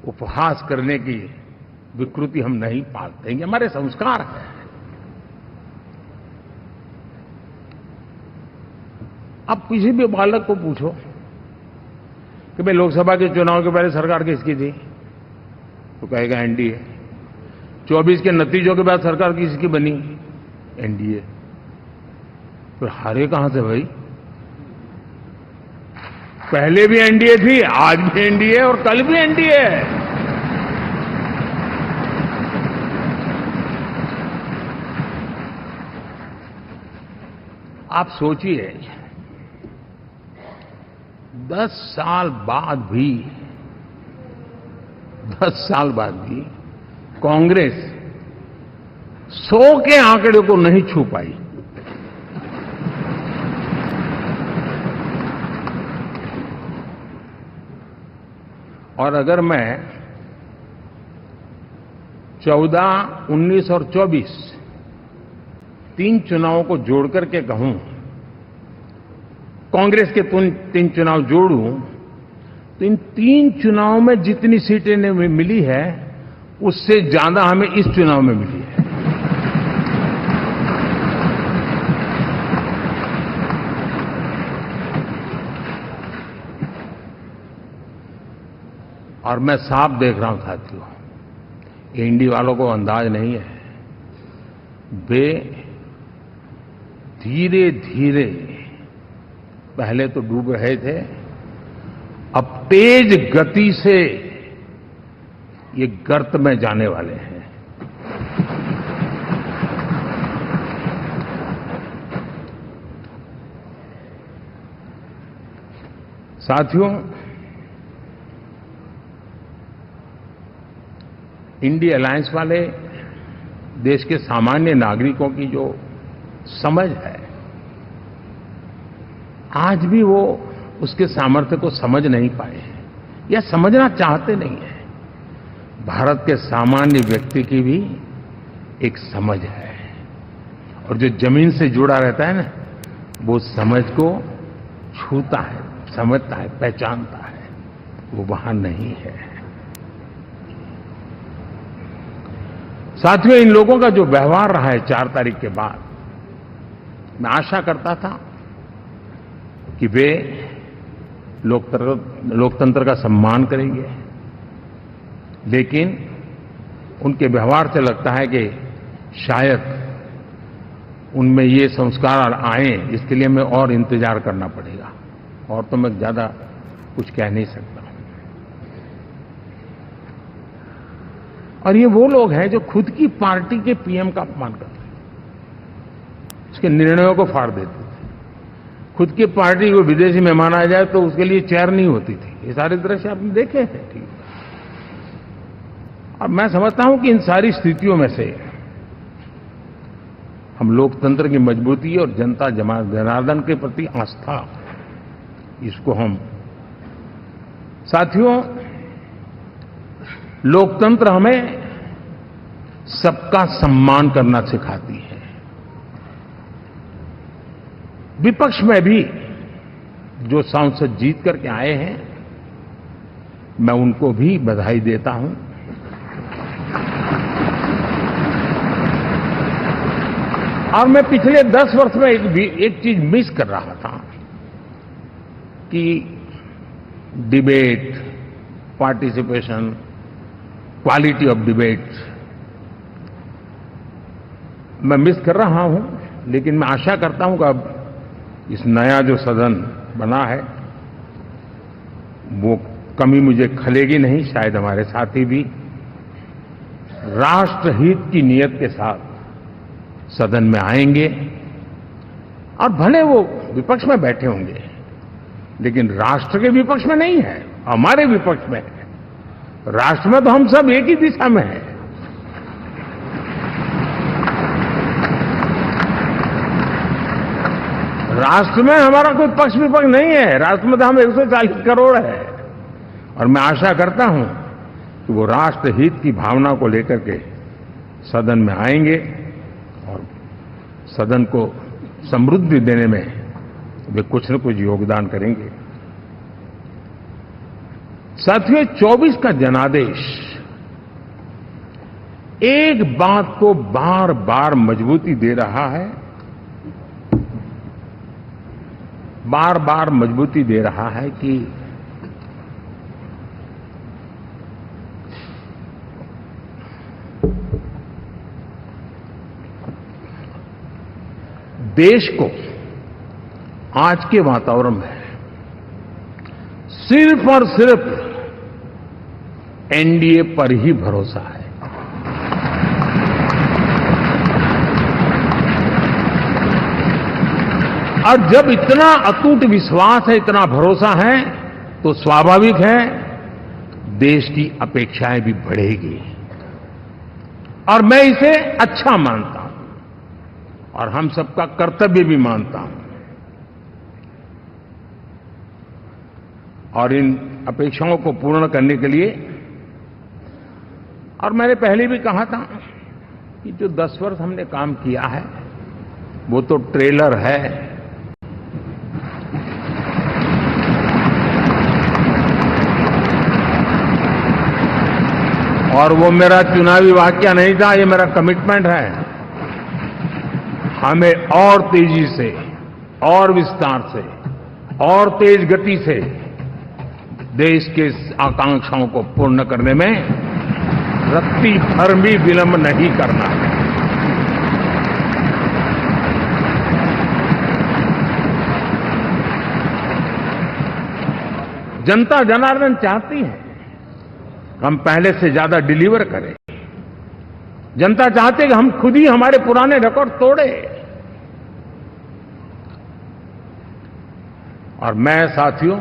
उपहास करने की विकृति हम नहीं पालते। ये हमारे संस्कार हैं। अब किसी भी बालक को पूछो कि भाई लोकसभा के चुनाव के पहले सरकार किसकी थी, तो कहेगा एनडीए। 24 के नतीजों के बाद सरकार किसकी बनी, एनडीए। फिर हारे कहां से भाई? पहले भी एनडीए थी, आज भी एनडीए और कल भी एनडीए है। आप सोचिए 10 साल बाद भी कांग्रेस 100 के आंकड़े को नहीं छू पाई। और अगर मैं 14, 19 और 24 3 चुनावों को जोड़ करके कहूं, कांग्रेस के 3 चुनाव जोड़ूं, तो इन 3 चुनावों में जितनी सीटें मिली है उससे ज्यादा हमें इस चुनाव में मिली है। और मैं साफ देख रहा हूं साथियों, एनडीए वालों को अंदाज नहीं है। वे धीरे धीरे पहले तो डूब रहे थे, अब तेज गति से ये गर्त में जाने वाले हैं। साथियों, इंडिया अलायंस वाले देश के सामान्य नागरिकों की जो समझ है, आज भी वो उसके सामर्थ्य को समझ नहीं पाए हैं या समझना चाहते नहीं है। भारत के सामान्य व्यक्ति की भी एक समझ है और जो जमीन से जुड़ा रहता है ना, वो समझ को छूता है, समझता है, पहचानता है, वो वहां नहीं है। साथियों, इन लोगों का जो व्यवहार रहा है 4 तारीख के बाद, मैं आशा करता था कि वे लोकतंत्र का सम्मान करेंगे, लेकिन उनके व्यवहार से लगता है कि शायद उनमें ये संस्कार आए, इसके लिए हमें और इंतजार करना पड़ेगा। और तो मैं ज्यादा कुछ कह नहीं सकता। और ये वो लोग हैं जो खुद की पार्टी के पीएम का अपमान करते हैं, उसके निर्णयों को फाड़ देते थे। खुद की पार्टी को विदेशी मेहमान आ जाए तो उसके लिए चेयर नहीं होती थी। ये सारे दृश्य आपने देखे हैं। ठीक, और मैं समझता हूं कि इन सारी स्थितियों में से हम लोकतंत्र की मजबूती और जनता जनार्दन के प्रति आस्था, इसको हम, साथियों, लोकतंत्र हमें सबका सम्मान करना सिखाती है। विपक्ष में भी जो सांसद जीत करके आए हैं, मैं उनको भी बधाई देता हूं। और मैं पिछले 10 वर्ष में एक चीज मिस कर रहा था कि debate, participation, quality of debate मैं मिस कर रहा हूं। लेकिन मैं आशा करता हूं कि अब इस नया जो सदन बना है वो कमी मुझे खलेगी नहीं। शायद हमारे साथी भी राष्ट्रहित की नीयत के साथ सदन में आएंगे और भले वो विपक्ष में बैठे होंगे लेकिन राष्ट्र के विपक्ष में नहीं है, हमारे विपक्ष में है। राष्ट्र में तो हम सब एक ही दिशा में हैं। राष्ट्र में हमारा कोई पक्ष विपक्ष नहीं है। राष्ट्र में तो हम 140 करोड़ है। और मैं आशा करता हूं कि वो राष्ट्र हित की भावना को लेकर के सदन में आएंगे और सदन को समृद्धि देने में वे कुछ न कुछ योगदान करेंगे। साथियों, 24 का जनादेश एक बात को बार बार मजबूती दे रहा है, बार बार मजबूती दे रहा है कि देश को आज के वातावरण में सिर्फ और सिर्फ एनडीए पर ही भरोसा है। और जब इतना अटूट विश्वास है, इतना भरोसा है, तो स्वाभाविक है देश की अपेक्षाएं भी बढ़ेगी। और मैं इसे अच्छा मानता हूं और हम सबका कर्तव्य भी मानता हूं। और इन अपेक्षाओं को पूर्ण करने के लिए, और मैंने पहले भी कहा था कि जो 10 वर्ष हमने काम किया है वो तो ट्रेलर है। और वो मेरा चुनावी वाक्य नहीं था, ये मेरा कमिटमेंट है। हमें और तेजी से, और विस्तार से, और तेज गति से देश के आकांक्षाओं को पूर्ण करने में रत्ती भर भी विलंब नहीं करना है। जनता जनार्दन चाहती है हम पहले से ज्यादा डिलीवर करें। जनता चाहती है कि हम खुद ही हमारे पुराने रिकॉर्ड तोड़े। और मैं साथियों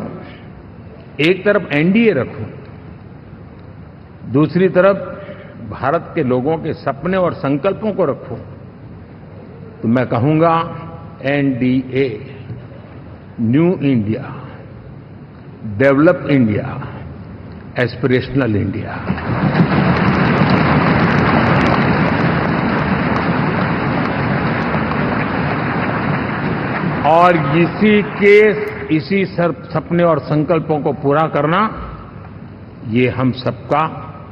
एक तरफ एनडीए रखूं, दूसरी तरफ भारत के लोगों के सपने और संकल्पों को रखूं, तो मैं कहूंगा NDA, new India, develop India, aspirational India. और इसी सपने और संकल्पों को पूरा करना, ये हम सबका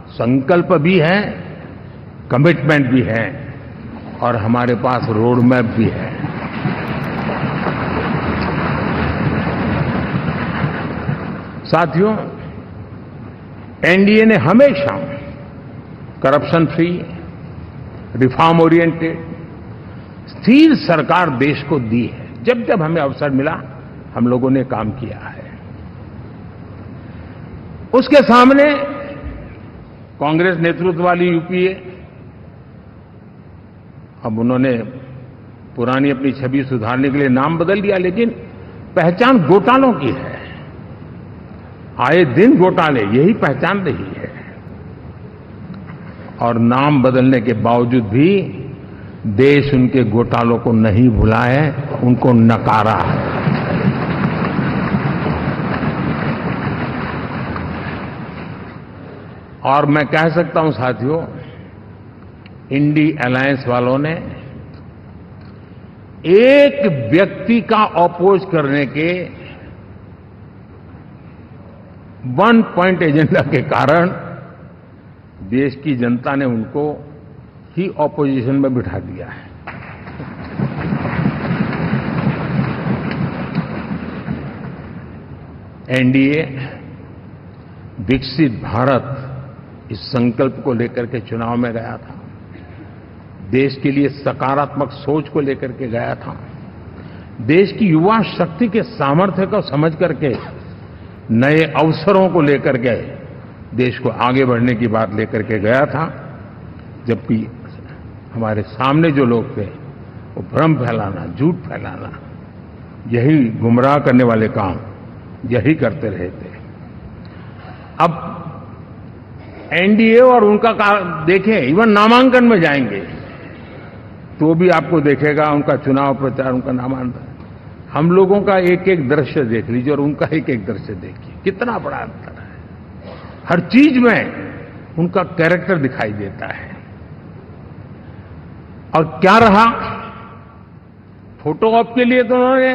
संकल्प भी है, कमिटमेंट भी है और हमारे पास रोड मैप भी है। साथियों, एनडीए ने हमेशा करप्शन फ्री, रिफॉर्म ओरिएंटेड, स्थिर सरकार देश को दी है। जब जब हमें अवसर मिला हम लोगों ने काम किया है। उसके सामने कांग्रेस नेतृत्व वाली यूपीए, अब उन्होंने पुरानी अपनी छवि सुधारने के लिए नाम बदल दिया, लेकिन पहचान घोटालों की है। आए दिन घोटाले, यही पहचान रही है। और नाम बदलने के बावजूद भी देश उनके घोटालों को नहीं भुला है, उनको नकारा है। और मैं कह सकता हूं साथियों, इंडी अलायंस वालों ने एक व्यक्ति का अपोज करने के वन पॉइंट एजेंडा के कारण देश की जनता ने उनको ही ऑपोजिशन में बिठा दिया है। एनडीए विकसित भारत इस संकल्प को लेकर के चुनाव में गया था, देश के लिए सकारात्मक सोच को लेकर के गया था, देश की युवा शक्ति के सामर्थ्य को समझ करके नए अवसरों को लेकर के देश को आगे बढ़ने की बात लेकर के गया था। जबकि हमारे सामने जो लोग थे वो भ्रम फैलाना, झूठ फैलाना, यही गुमराह करने वाले काम यही करते रहे थे। अब एनडीए और उनका देखें, इवन नामांकन में जाएंगे तो भी आपको देखेगा उनका चुनाव प्रचार, उनका नामांकन, हम लोगों का एक एक दृश्य देख लीजिए और उनका एक एक दृश्य देखिए, कितना बड़ा अंतर है। हर चीज में उनका कैरेक्टर दिखाई देता है। और क्या रहा, फोटो ऑप के लिए तो उन्होंने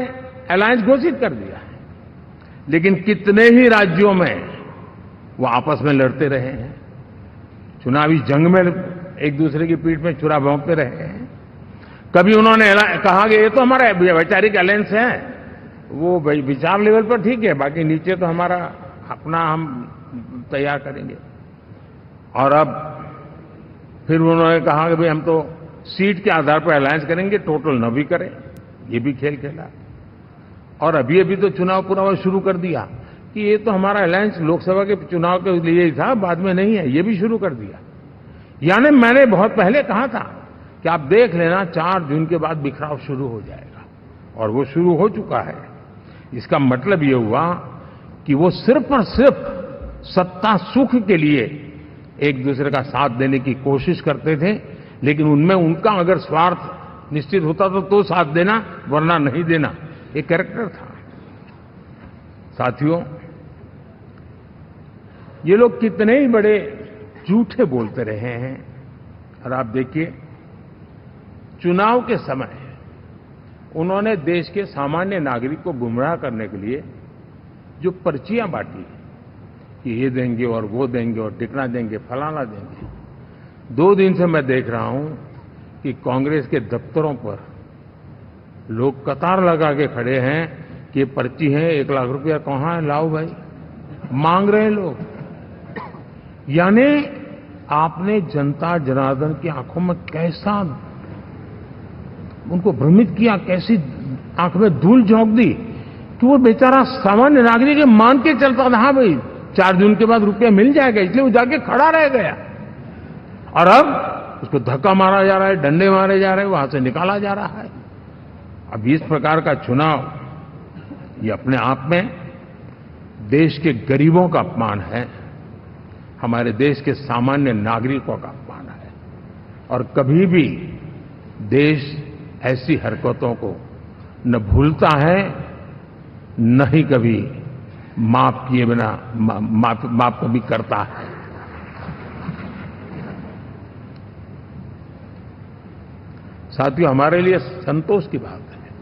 अलायंस घोषित कर दिया है, लेकिन कितने ही राज्यों में वो आपस में लड़ते रहे हैं, चुनावी जंग में एक दूसरे की पीठ में छुरा भोंकते रहे हैं। कभी उन्होंने कहा कि ये तो हमारा वैचारिक अलायंस है, वो विचार लेवल पर ठीक है, बाकी नीचे तो हमारा अपना हम तैयार करेंगे। और अब फिर उन्होंने कहा कि भाई हम तो सीट के आधार पर अलायंस करेंगे, टोटल न भी करें, ये भी खेल खेला। और अभी अभी तो चुनाव पूरा शुरू कर दिया कि ये तो हमारा अलायंस लोकसभा के चुनाव के लिए ही था, बाद में नहीं है, ये भी शुरू कर दिया। यानी मैंने बहुत पहले कहा था कि आप देख लेना 4 जून के बाद बिखराव शुरू हो जाएगा, और वो शुरू हो चुका है। इसका मतलब ये हुआ कि वो सिर्फ और सिर्फ सत्ता सुख के लिए एक दूसरे का साथ देने की कोशिश करते थे, लेकिन उनमें उनका अगर स्वार्थ निश्चित होता तो साथ देना, वरना नहीं देना, एक कैरेक्टर था। साथियों, ये लोग कितने ही बड़े झूठे बोलते रहे हैं। और आप देखिए, चुनाव के समय उन्होंने देश के सामान्य नागरिक को गुमराह करने के लिए जो पर्चियां बांटी कि ये देंगे और वो देंगे और टिकना देंगे, फलाना देंगे, 2 दिन से मैं देख रहा हूं कि कांग्रेस के दफ्तरों पर लोग कतार लगा के खड़े हैं कि ये पर्ची है, 1 लाख रुपया कहां है, लाओ भाई, मांग रहे हैं लोग। यानी आपने जनता जनार्दन की आंखों में कैसा उनको भ्रमित किया, कैसी आंख में धूल झोंक दी कि वो बेचारा सामान्य नागरिक मान के चलता था, हाँ भाई 4 जून के बाद रुपया मिल जाएगा, इसलिए वो जाके खड़ा रह गया। और अब उसको धक्का मारा जा रहा है, डंडे मारे जा रहे हैं, वहां से निकाला जा रहा है। अब इस प्रकार का चुनाव ये अपने आप में देश के गरीबों का अपमान है, हमारे देश के सामान्य नागरिकों का अपमान है। और कभी भी देश ऐसी हरकतों को न भूलता है, न ही कभी माफ किए बिना माफ कभी करता है। साथियों, हमारे लिए संतोष की बात है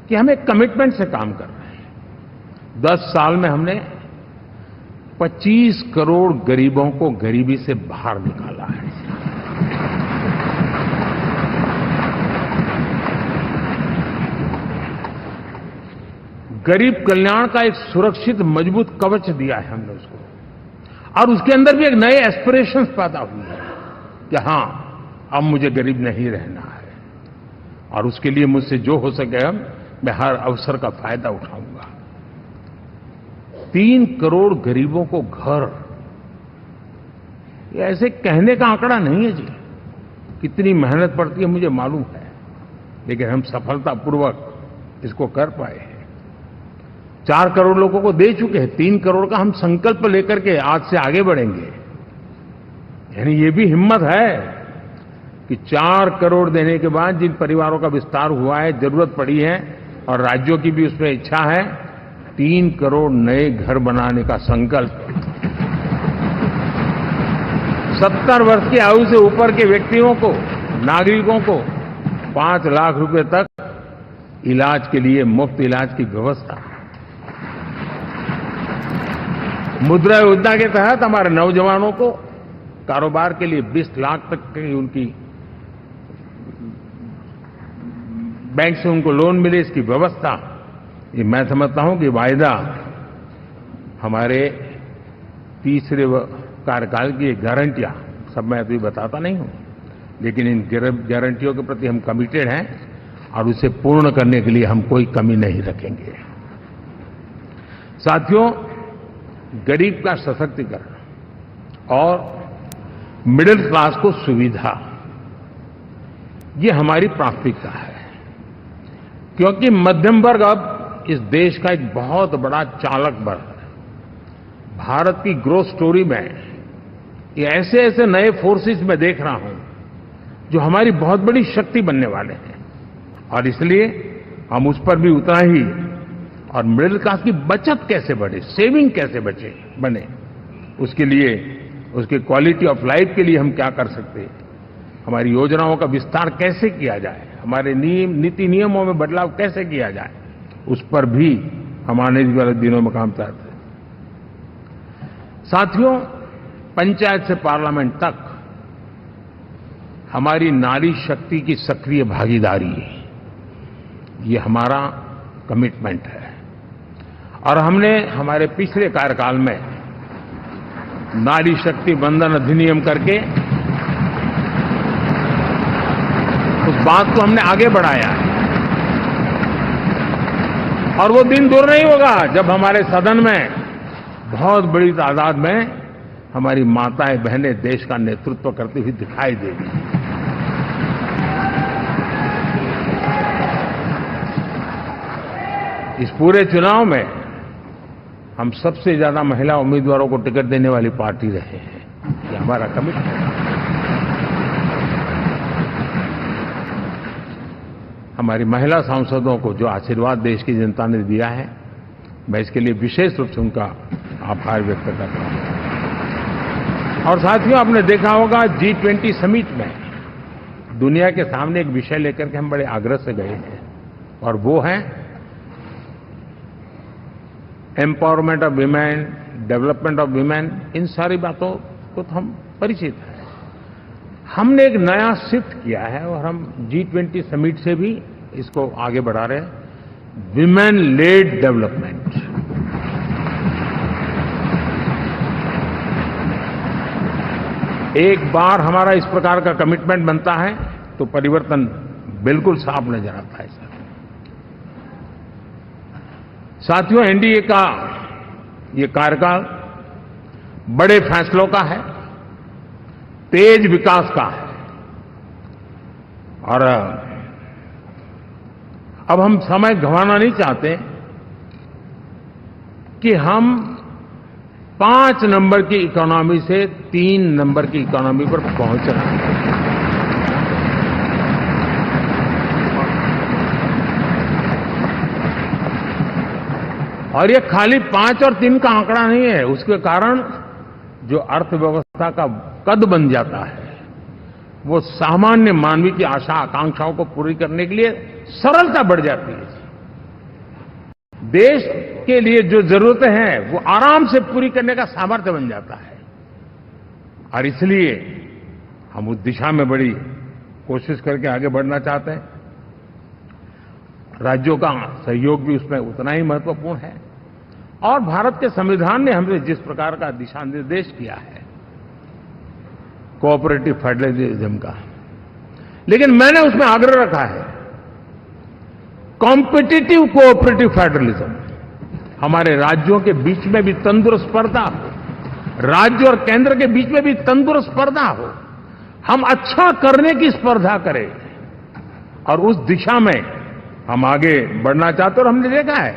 कि हम एक कमिटमेंट से काम कर रहे हैं। 10 साल में हमने 25 करोड़ गरीबों को गरीबी से बाहर निकाला है। गरीब कल्याण का एक सुरक्षित मजबूत कवच दिया है हमने उसको, और उसके अंदर भी एक नए एस्पिरेशंस पैदा हुए हैं कि हां, अब मुझे गरीब नहीं रहना है, और उसके लिए मुझसे जो हो सके मैं हर अवसर का फायदा उठाऊंगा। 3 करोड़ गरीबों को घर, ये ऐसे कहने का आंकड़ा नहीं है जी, कितनी मेहनत पड़ती है मुझे मालूम है, लेकिन हम सफलतापूर्वक इसको कर पाए हैं। 4 करोड़ लोगों को दे चुके हैं, 3 करोड़ का हम संकल्प लेकर के आज से आगे बढ़ेंगे। यानी ये भी हिम्मत है कि 4 करोड़ देने के बाद जिन परिवारों का विस्तार हुआ है, जरूरत पड़ी है, और राज्यों की भी उसमें इच्छा है, 3 करोड़ नए घर बनाने का संकल्प। 70 वर्ष की आयु से ऊपर के व्यक्तियों को, नागरिकों को 5 लाख रुपए तक इलाज के लिए मुफ्त इलाज की व्यवस्था। मुद्रा योजना के तहत हमारे नौजवानों को कारोबार के लिए 20 लाख तक की उनकी बैंक से उनको लोन मिले, इसकी व्यवस्था, ये मैं समझता हूं कि वायदा हमारे तीसरे कार्यकाल की गारंटियां, सब मैं अभी बताता नहीं हूं, लेकिन इन गारंटियों के प्रति हम कमिटेड हैं और उसे पूर्ण करने के लिए हम कोई कमी नहीं रखेंगे। साथियों, गरीब का सशक्तिकरण और मिडिल क्लास को सुविधा, ये हमारी प्राथमिकता है, क्योंकि मध्यम वर्ग अब इस देश का एक बहुत बड़ा चालक बल है। भारत की ग्रोथ स्टोरी में ये ऐसे ऐसे नए फोर्सेस मैं देख रहा हूं जो हमारी बहुत बड़ी शक्ति बनने वाले हैं, और इसलिए हम उस पर भी उतना ही, और मिडिल क्लास की बचत कैसे बढ़े, सेविंग कैसे बने, उसके लिए, उसकी क्वालिटी ऑफ लाइफ के लिए हम क्या कर सकते हैं, हमारी योजनाओं का विस्तार कैसे किया जाए, हमारे नीति नियमों में बदलाव कैसे किया जाए, उस पर भी हम आने वाले दिनों में काम करते हैं। साथियों, पंचायत से पार्लियामेंट तक हमारी नारी शक्ति की सक्रिय भागीदारी, ये हमारा कमिटमेंट है, और हमने हमारे पिछले कार्यकाल में नारी शक्ति वंदन अधिनियम करके उस बात को हमने आगे बढ़ाया है, और वो दिन दूर नहीं होगा जब हमारे सदन में बहुत बड़ी तादाद में हमारी माताएं बहनें देश का नेतृत्व करती हुई दिखाई देगी। इस पूरे चुनाव में हम सबसे ज्यादा महिला उम्मीदवारों को टिकट देने वाली पार्टी रहे हैं, ये हमारा कमिटमेंट है। हमारी महिला सांसदों को जो आशीर्वाद देश की जनता ने दिया है, मैं इसके लिए विशेष रूप से उनका आभार व्यक्त करता हूं। और साथियों, आपने देखा होगा G20 समिट में दुनिया के सामने एक विषय लेकर के हम बड़े आग्रह से गए हैं, और वो है empowerment of women, development of women. इन सारी बातों को तो हम परिचित हैं। हमने एक नया शिफ्ट किया है, और हम G20 समिट से भी इसको आगे बढ़ा रहे हैं, विमेन लेड डेवलपमेंट। एक बार हमारा इस प्रकार का कमिटमेंट बनता है तो परिवर्तन बिल्कुल साफ नजर आता है। साथियों, एनडीए का ये कार्यकाल बड़े फैसलों का है, तेज विकास का है, और अब हम समय गंवाना नहीं चाहते कि हम 5 नंबर की इकोनॉमी से 3 नंबर की इकोनॉमी पर पहुंचना है। और ये खाली 5 और 3 का आंकड़ा नहीं है, उसके कारण जो अर्थव्यवस्था का कद बन जाता है, वो सामान्य मानवीय की आशा आकांक्षाओं को पूरी करने के लिए सरलता बढ़ जाती है। देश के लिए जो जरूरतें हैं वो आराम से पूरी करने का सामर्थ्य बन जाता है, और इसलिए हम उस दिशा में बड़ी कोशिश करके आगे बढ़ना चाहते हैं। राज्यों का सहयोग भी उसमें उतना ही महत्वपूर्ण है, और भारत के संविधान ने हमने जिस प्रकार का दिशा निर्देश किया है कोऑपरेटिव फेडरलिज्म का, लेकिन मैंने उसमें आग्रह रखा है कॉम्पिटिटिव कोऑपरेटिव फेडरलिज्म। हमारे राज्यों के बीच में भी तंदुरुस्त स्पर्धा हो, राज्य और केंद्र के बीच में भी तंदुरुस्त स्पर्धा हो, हम अच्छा करने की स्पर्धा करें, और उस दिशा में हम आगे बढ़ना चाहते हैं। और हमने देखा है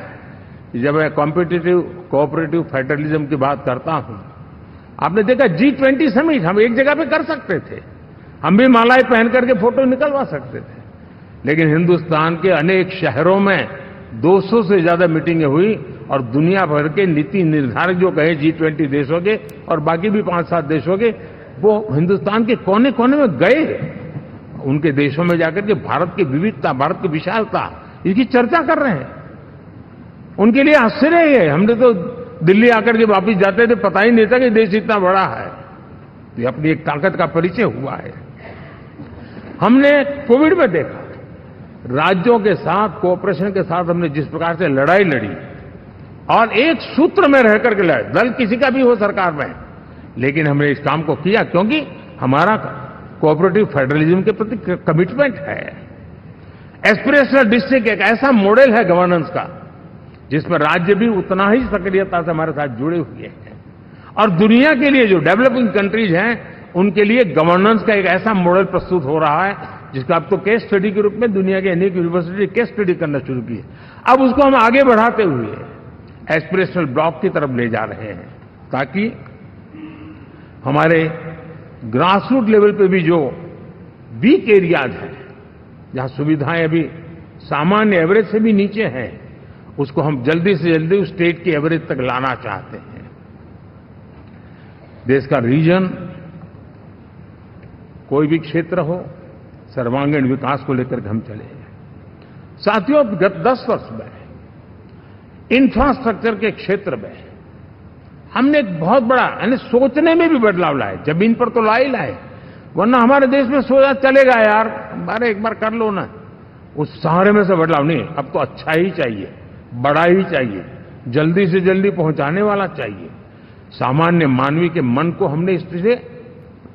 कि जब मैं कॉम्पिटिटिव कोऑपरेटिव फेडरलिज्म की बात करता हूं, आपने देखा G20 समिट हम एक जगह पे कर सकते थे, हम भी मालाएं पहन करके फोटो निकलवा सकते थे, लेकिन हिंदुस्तान के अनेक शहरों में 200 से ज्यादा मीटिंगें हुई, और दुनिया भर के नीति निर्धारक जो कहे G20 देशों के और बाकी भी 5-7 देशों के, वो हिंदुस्तान के कोने कोने में गए, उनके देशों में जाकर के भारत की विविधता, भारत की विशालता, इसकी चर्चा कर रहे हैं। उनके लिए आश्चर्य है। हमने तो दिल्ली आकर के वापस जाते थे, पता ही नहीं था कि देश इतना बड़ा है। तो ये अपनी एक ताकत का परिचय हुआ है। हमने कोविड में देखा, राज्यों के साथ कोऑपरेशन के साथ हमने जिस प्रकार से लड़ाई लड़ी और एक सूत्र में रह करके लड़े, दल किसी का भी हो सरकार में, लेकिन हमने इस काम को किया क्योंकि हमारा कोऑपरेटिव फेडरलिज्म के प्रति कमिटमेंट है। एस्पिरेशनल डिस्ट्रिक्ट एक ऐसा मॉडल है गवर्नेंस का जिसमें राज्य भी उतना ही सक्रियता से हमारे साथ जुड़े हुए हैं। और दुनिया के लिए जो डेवलपिंग कंट्रीज हैं उनके लिए गवर्नेंस का एक ऐसा मॉडल प्रस्तुत हो रहा है जिसका अब तो केस स्टडी के रूप में दुनिया के अनेक यूनिवर्सिटी केस स्टडी करना शुरू की है। अब उसको हम आगे बढ़ाते हुए एस्पिरेशनल ब्लॉक की तरफ ले जा रहे हैं ताकि हमारे ग्रासरूट लेवल पे भी जो वीक एरियाज हैं, जहां सुविधाएं अभी सामान्य एवरेज से भी नीचे हैं, उसको हम जल्दी से जल्दी उस स्टेट की एवरेज तक लाना चाहते हैं। देश का रीजन कोई भी क्षेत्र हो, सर्वांगीण विकास को लेकर के हम चले हैं। साथियों, गत 10 वर्ष में इंफ्रास्ट्रक्चर के क्षेत्र में हमने एक बहुत बड़ा यानी सोचने में भी बदलाव लाए। जमीन पर तो लाए, वरना हमारे देश में सोचा चलेगा यार, अरे एक बार कर लो ना, उस सहारे में से बदलाव नहीं। अब तो अच्छा ही चाहिए, बड़ा ही चाहिए, जल्दी से जल्दी पहुंचाने वाला चाहिए। सामान्य मानवीय के मन को हमने इससे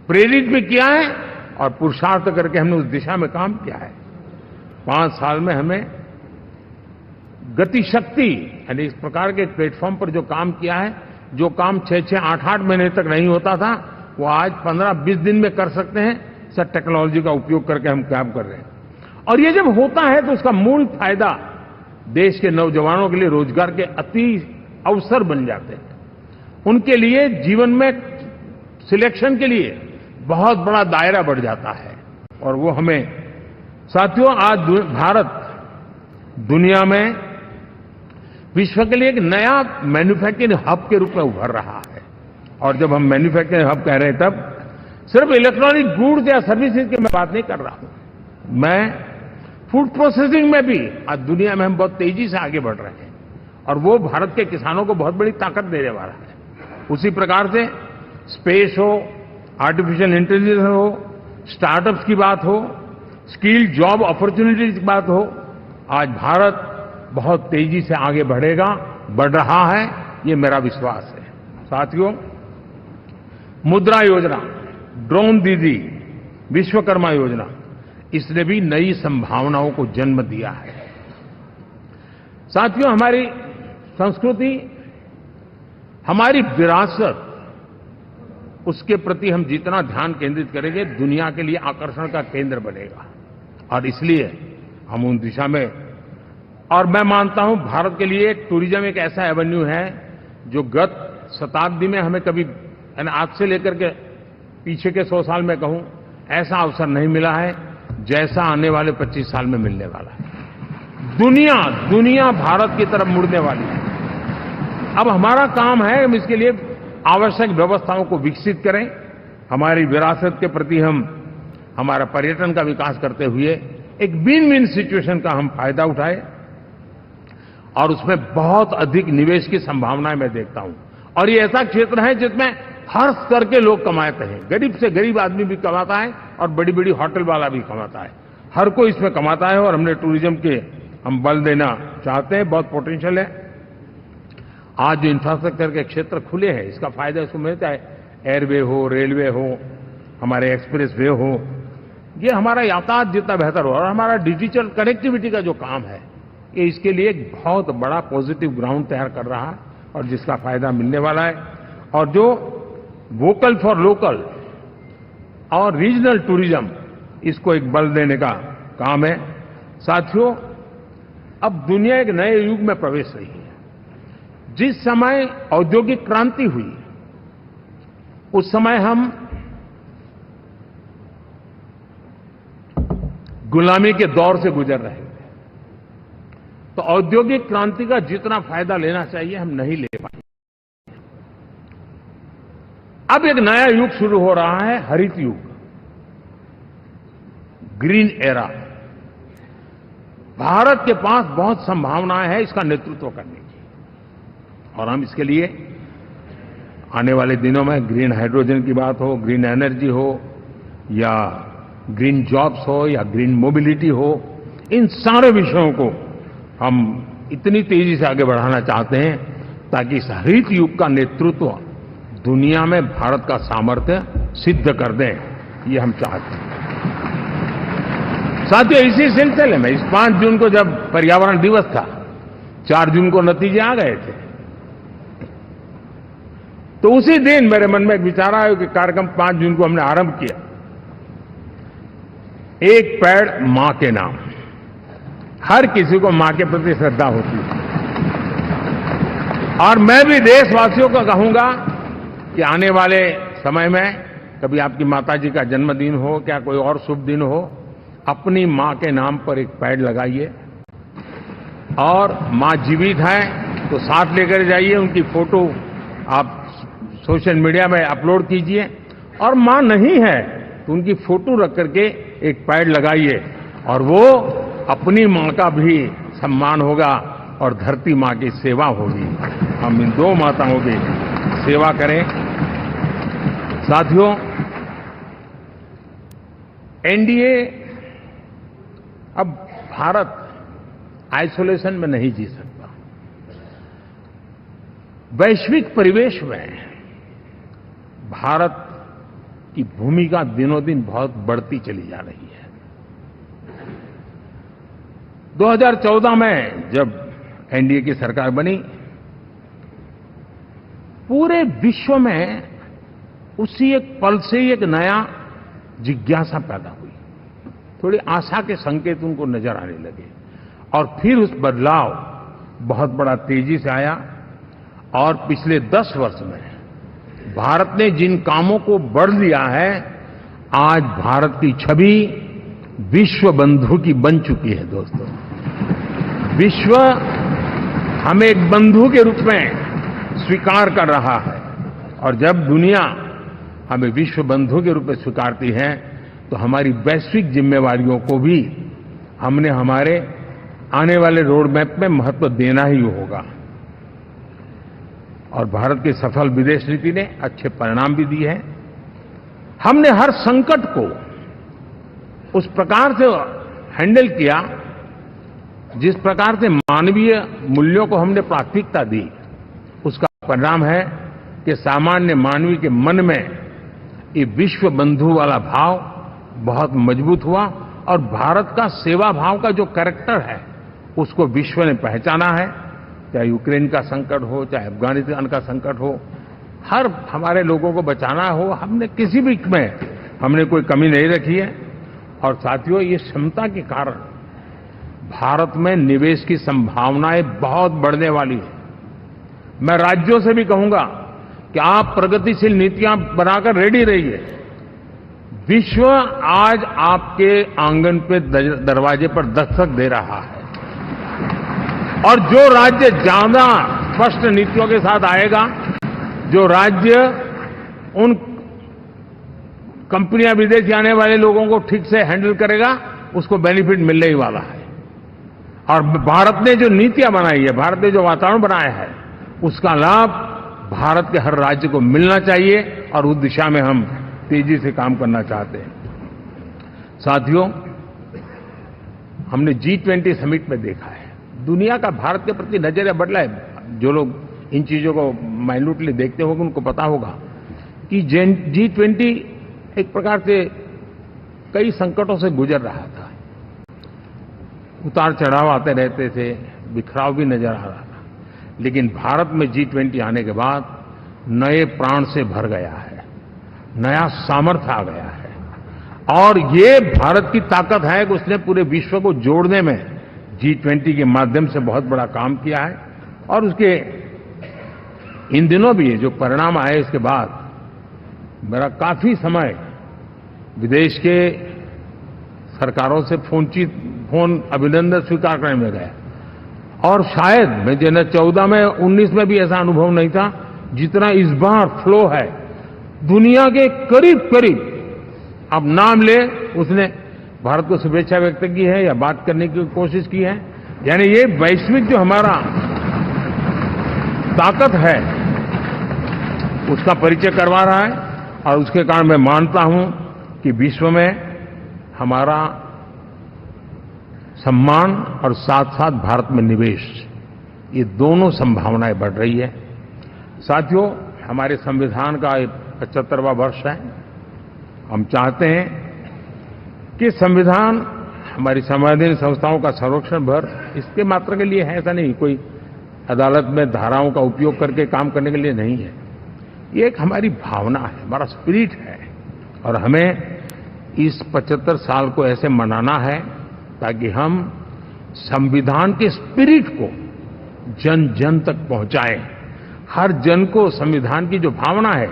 प्रेरित भी किया है और पुरुषार्थ करके हमने उस दिशा में काम किया है। 5 साल में हमें गति शक्ति यानी इस प्रकार के प्लेटफॉर्म पर जो काम किया है, जो काम 6-6, 8-8 महीने तक नहीं होता था, वो आज 15-20 दिन में कर सकते हैं। सर, टेक्नोलॉजी का उपयोग करके हम काम कर रहे हैं। और ये जब होता है तो उसका मूल फायदा देश के नौजवानों के लिए रोजगार के अति अवसर बन जाते हैं। उनके लिए जीवन में सिलेक्शन के लिए बहुत बड़ा दायरा बढ़ जाता है। और वो हमें साथियों, आज भारत दुनिया में विश्व के लिए एक नया मैन्युफैक्चरिंग हब के रूप में उभर रहा है। और जब हम मैन्युफैक्चरिंग हब कह रहे हैं तब सिर्फ इलेक्ट्रॉनिक गुड्स या सर्विसेज की मैं बात नहीं कर रहा हूं। मैं फूड प्रोसेसिंग में भी आज दुनिया में हम बहुत तेजी से आगे बढ़ रहे हैं और वो भारत के किसानों को बहुत बड़ी ताकत देने वाला है। उसी प्रकार से स्पेस हो, आर्टिफिशियल इंटेलिजेंस हो, स्टार्टअप्स की बात हो, स्किल जॉब अपॉर्चुनिटीज की बात हो, आज भारत बहुत तेजी से आगे बढ़ेगा, बढ़ रहा है, ये मेरा विश्वास है। साथियों, मुद्रा योजना, ड्रोन दीदी, विश्वकर्मा योजना, इसने भी नई संभावनाओं को जन्म दिया है। साथियों, हमारी संस्कृति, हमारी विरासत, उसके प्रति हम जितना ध्यान केंद्रित करेंगे, दुनिया के लिए आकर्षण का केंद्र बनेगा। और इसलिए हम उन दिशा में, और मैं मानता हूं भारत के लिए टूरिज्म एक ऐसा एवेन्यू है जो गत शताब्दी में हमें कभी, यानी आज से लेकर के पीछे के 100 साल में कहूं, ऐसा अवसर नहीं मिला है जैसा आने वाले 25 साल में मिलने वाला है। दुनिया भारत की तरफ मुड़ने वाली है। अब हमारा काम है हम इसके लिए आवश्यक व्यवस्थाओं को विकसित करें। हमारी विरासत के प्रति हम हमारा पर्यटन का विकास करते हुए एक विन विन सिचुएशन का हम फायदा उठाएं और उसमें बहुत अधिक निवेश की संभावनाएं मैं देखता हूं। और ये ऐसा क्षेत्र है जिसमें हर स्तर के लोग कमाते हैं। गरीब से गरीब आदमी भी कमाता है और बड़ी बड़ी होटल वाला भी कमाता है। हर कोई इसमें कमाता है और हमने टूरिज्म के हम बल देना चाहते हैं। बहुत पोटेंशियल है। आज जो इंफ्रास्ट्रक्चर के क्षेत्र खुले हैं, इसका फायदा इसको मिलता है। एयरवे हो, रेलवे हो, हमारे एक्सप्रेस वे हो, ये हमारा यातायात जितना बेहतर हो और हमारा डिजिटल कनेक्टिविटी का जो काम है, ये इसके लिए एक बहुत बड़ा पॉजिटिव ग्राउंड तैयार कर रहा है और जिसका फायदा मिलने वाला है। और जो वोकल फॉर लोकल और रीजनल टूरिज्म, इसको एक बल देने का काम है। साथियों, अब दुनिया एक नए युग में प्रवेश रही है। जिस समय औद्योगिक क्रांति हुई, उस समय हम गुलामी के दौर से गुजर रहे थे। तो औद्योगिक क्रांति का जितना फायदा लेना चाहिए हम नहीं ले पाए। अब एक नया युग शुरू हो रहा है, हरित युग, ग्रीन एरा। भारत के पास बहुत संभावनाएं हैं इसका नेतृत्व करने की। और हम इसके लिए आने वाले दिनों में ग्रीन हाइड्रोजन की बात हो, ग्रीन एनर्जी हो, या ग्रीन जॉब्स हो, या ग्रीन मोबिलिटी हो, इन सारे विषयों को हम इतनी तेजी से आगे बढ़ाना चाहते हैं ताकि इस हरित युग का नेतृत्व दुनिया में भारत का सामर्थ्य सिद्ध कर दें, ये हम चाहते हैं। साथियों, इसी सिलसिले में इस 5 जून को जब पर्यावरण दिवस था, 4 जून को नतीजे आ गए थे, तो उसी दिन मेरे मन में एक विचार आया कि कार्यक्रम 5 जून को हमने आरंभ किया, एक पेड़ मां के नाम। हर किसी को मां के प्रति श्रद्धा होती है, और मैं भी देशवासियों को कहूंगा कि आने वाले समय में कभी आपकी माताजी का जन्मदिन हो, क्या कोई और शुभ दिन हो, अपनी मां के नाम पर एक पेड़ लगाइए, और मां जीवित है तो साथ लेकर जाइए, उनकी फोटो आप सोशल मीडिया में अपलोड कीजिए, और मां नहीं है तो उनकी फोटो रख करके एक पेड़ लगाइए, और वो अपनी मां का भी सम्मान होगा और धरती मां की सेवा होगी। हम इन 2 माताओं की सेवा करें। साथियों, एनडीए, अब भारत आइसोलेशन में नहीं जी सकता। वैश्विक परिवेश में भारत की भूमिका दिनों दिन बहुत बढ़ती चली जा रही है। 2014 में जब एनडीए की सरकार बनी, पूरे विश्व में उसी एक पल से एक नया जिज्ञासा पैदा हुई, थोड़ी आशा के संकेत उनको नजर आने लगे, और फिर उस बदलाव बहुत बड़ा तेजी से आया। और पिछले 10 वर्ष में भारत ने जिन कामों को बढ़ लिया है, आज भारत की छवि विश्व बंधु की बन चुकी है। दोस्तों, विश्व हमें एक बंधु के रूप में स्वीकार कर रहा है, और जब दुनिया हमें विश्व बंधु के रूप में स्वीकारती है तो हमारी वैश्विक जिम्मेवारियों को भी हमने हमारे आने वाले रोड मैप में महत्व देना ही होगा। और भारत की सफल विदेश नीति ने अच्छे परिणाम भी दिए हैं। हमने हर संकट को उस प्रकार से हैंडल किया जिस प्रकार से मानवीय मूल्यों को हमने प्राथमिकता दी। उसका परिणाम है कि सामान्य मानवी के मन में ये विश्व बंधु वाला भाव बहुत मजबूत हुआ, और भारत का सेवा भाव का जो कैरेक्टर है उसको विश्व ने पहचाना है। चाहे यूक्रेन का संकट हो, चाहे अफगानिस्तान का संकट हो, हर हमारे लोगों को बचाना हो, हमने किसी भी में हमने कोई कमी नहीं रखी है। और साथियों, ये क्षमता के कारण भारत में निवेश की संभावनाएं बहुत बढ़ने वाली है। मैं राज्यों से भी कहूंगा कि आप प्रगतिशील नीतियां बनाकर रेडी रहिए। विश्व आज आपके आंगन पे दरवाजे पर दस्तक दे रहा है, और जो राज्य ज्यादा स्पष्ट नीतियों के साथ आएगा, जो राज्य उन कंपनियां विदेशी आने वाले लोगों को ठीक से हैंडल करेगा, उसको बेनिफिट मिलने ही वाला है। और भारत ने जो नीतियां बनाई है, भारत ने जो वातावरण बनाया है, उसका लाभ भारत के हर राज्य को मिलना चाहिए, और उस दिशा में हम तेजी से काम करना चाहते हैं। साथियों, हमने G20 समिट में देखा है, दुनिया का भारत के प्रति नजरिया बदला है। जो लोग इन चीजों को माइन्यूटली देखते होंगे उनको पता होगा कि G20 एक प्रकार से कई संकटों से गुजर रहा था। उतार चढ़ाव आते रहते थे, बिखराव भी नजर आ रहा था, लेकिन भारत में G20 आने के बाद नए प्राण से भर गया है, नया सामर्थ्य आ गया है। और ये भारत की ताकत है कि उसने पूरे विश्व को जोड़ने में G20 के माध्यम से बहुत बड़ा काम किया है। और उसके इन दिनों भी जो परिणाम आए, इसके बाद मेरा काफी समय विदेश के सरकारों से फोन अभिनंदन स्वीकार करने में गया, और शायद मैं 2014 में 19 में भी ऐसा अनुभव नहीं था जितना इस बार फ्लो है। दुनिया के करीब करीब, अब नाम ले, उसने भारत को शुभेच्छा व्यक्त की है या बात करने की कोशिश की है। यानी ये वैश्विक जो हमारा ताकत है उसका परिचय करवा रहा है और उसके कारण मैं मानता हूं कि विश्व में हमारा सम्मान और साथ साथ भारत में निवेश, ये दोनों संभावनाएं बढ़ रही है। साथियों, हमारे संविधान का 75वां वर्ष है। हम चाहते हैं कि संविधान हमारी संवैधानिक संस्थाओं का संरक्षण भर इसके मात्र के लिए है, ऐसा नहीं, कोई अदालत में धाराओं का उपयोग करके काम करने के लिए नहीं है। ये एक हमारी भावना है, हमारा स्पिरिट है और हमें इस 75 साल को ऐसे मनाना है ताकि हम संविधान के स्पिरिट को जन जन तक पहुंचाएं। हर जन को संविधान की जो भावना है,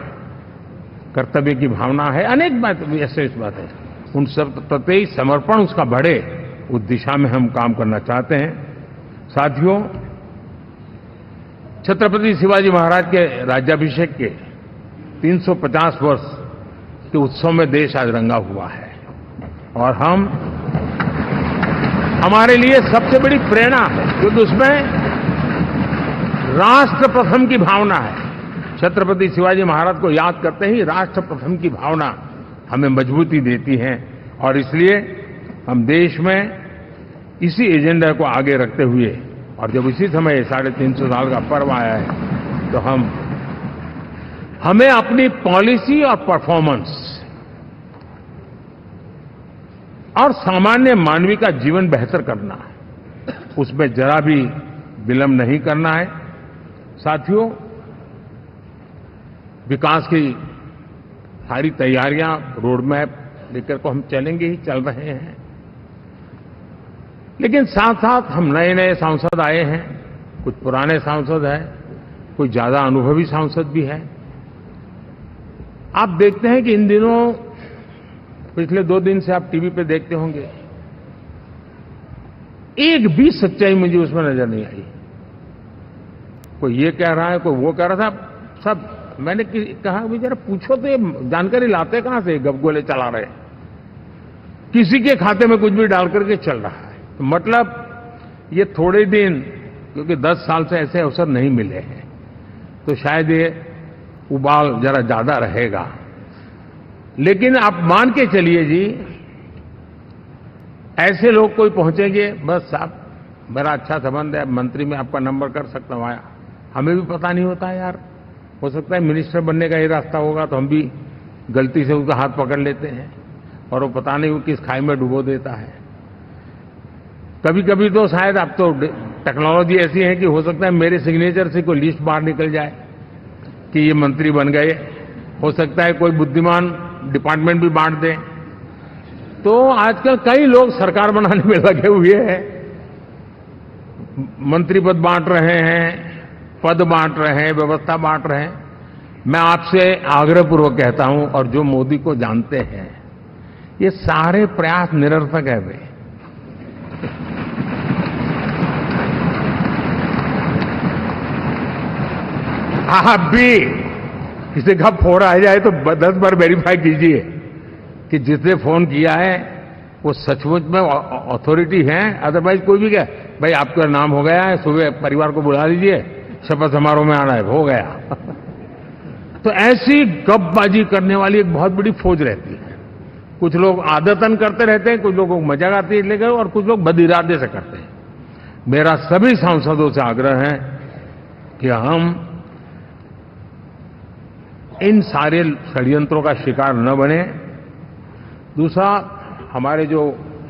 कर्तव्य की भावना है, अनेक बात ऐसे इस बात है, उन सब प्रति समर्पण उसका बढ़े, उस दिशा में हम काम करना चाहते हैं। साथियों, छत्रपति शिवाजी महाराज के राज्याभिषेक के 350 वर्ष के उत्सव में देश आज रंगा हुआ है और हमारे लिए सबसे बड़ी प्रेरणा है क्योंकि उसमें राष्ट्र प्रथम की भावना है। छत्रपति शिवाजी महाराज को याद करते ही राष्ट्र प्रथम की भावना हमें मजबूती देती है और इसलिए हम देश में इसी एजेंडा को आगे रखते हुए और जब इसी समय 350 साल का पर्व आया है तो हमें अपनी पॉलिसी और परफॉर्मेंस और सामान्य मानवीय का जीवन बेहतर करना है, उसमें जरा भी विलंब नहीं करना है। साथियों, विकास की सारी तैयारियां, रोड मैप लेकर को हम चलेंगे ही, चल रहे हैं, लेकिन साथ साथ हम नए नए सांसद आए हैं, कुछ पुराने सांसद हैं, कुछ ज्यादा अनुभवी सांसद भी हैं। आप देखते हैं कि इन दिनों पिछले 2 दिन से आप टीवी पे देखते होंगे, एक भी सच्चाई मुझे उसमें नजर नहीं आई। कोई ये कह रहा है, कोई वो कह रहा था, सब मैंने कहा भी जरा पूछो तो ये जानकारी लाते कहां से, गपगोले चला रहे, किसी के खाते में कुछ भी डाल करके चल रहा है। तो मतलब ये थोड़े दिन, क्योंकि 10 साल से ऐसे अवसर नहीं मिले हैं, तो शायद ये उबाल जरा ज्यादा रहेगा। लेकिन आप मान के चलिए जी, ऐसे लोग कोई पहुंचेंगे, बस साहब बड़ा अच्छा संबंध है, मंत्री में आपका नंबर कर सकता हूं, आया, हमें भी पता नहीं होता यार, हो सकता है मिनिस्टर बनने का ये रास्ता होगा तो हम भी गलती से उसका हाथ पकड़ लेते हैं और वो पता नहीं वो किस खाई में डुबो देता है। कभी कभी तो शायद अब तो टेक्नोलॉजी ऐसी है कि हो सकता है मेरे सिग्नेचर से कोई लिस्ट बाहर निकल जाए कि ये मंत्री बन गए, हो सकता है कोई बुद्धिमान डिपार्टमेंट भी बांट दे। तो आजकल कई लोग सरकार बनाने में लगे हुए हैं, मंत्री पद बांट रहे हैं, पद बांट रहे हैं, व्यवस्था बांट रहे हैं। मैं आपसे आग्रहपूर्वक कहता हूं, और जो मोदी को जानते हैं, ये सारे प्रयास निरर्थक है। वे आप भी किसी का फोन आ जाए तो 10 बार वेरीफाई कीजिए कि जिसने फोन किया है वो सचमुच में अथॉरिटी है। अदरवाइज कोई भी कहे भाई आपका नाम हो गया है, सुबह परिवार को बुला लीजिए, शपथ समारोह में आना है, हो गया। तो ऐसी गपबाजी करने वाली एक बहुत बड़ी फौज रहती है। कुछ लोग आदतन करते रहते हैं, कुछ लोगों को मजाक आती है लेकर, और कुछ लोग बदइरादे से करते हैं। मेरा सभी सांसदों से आग्रह है कि हम इन सारे षड्यंत्रों का शिकार न बने। दूसरा, हमारे जो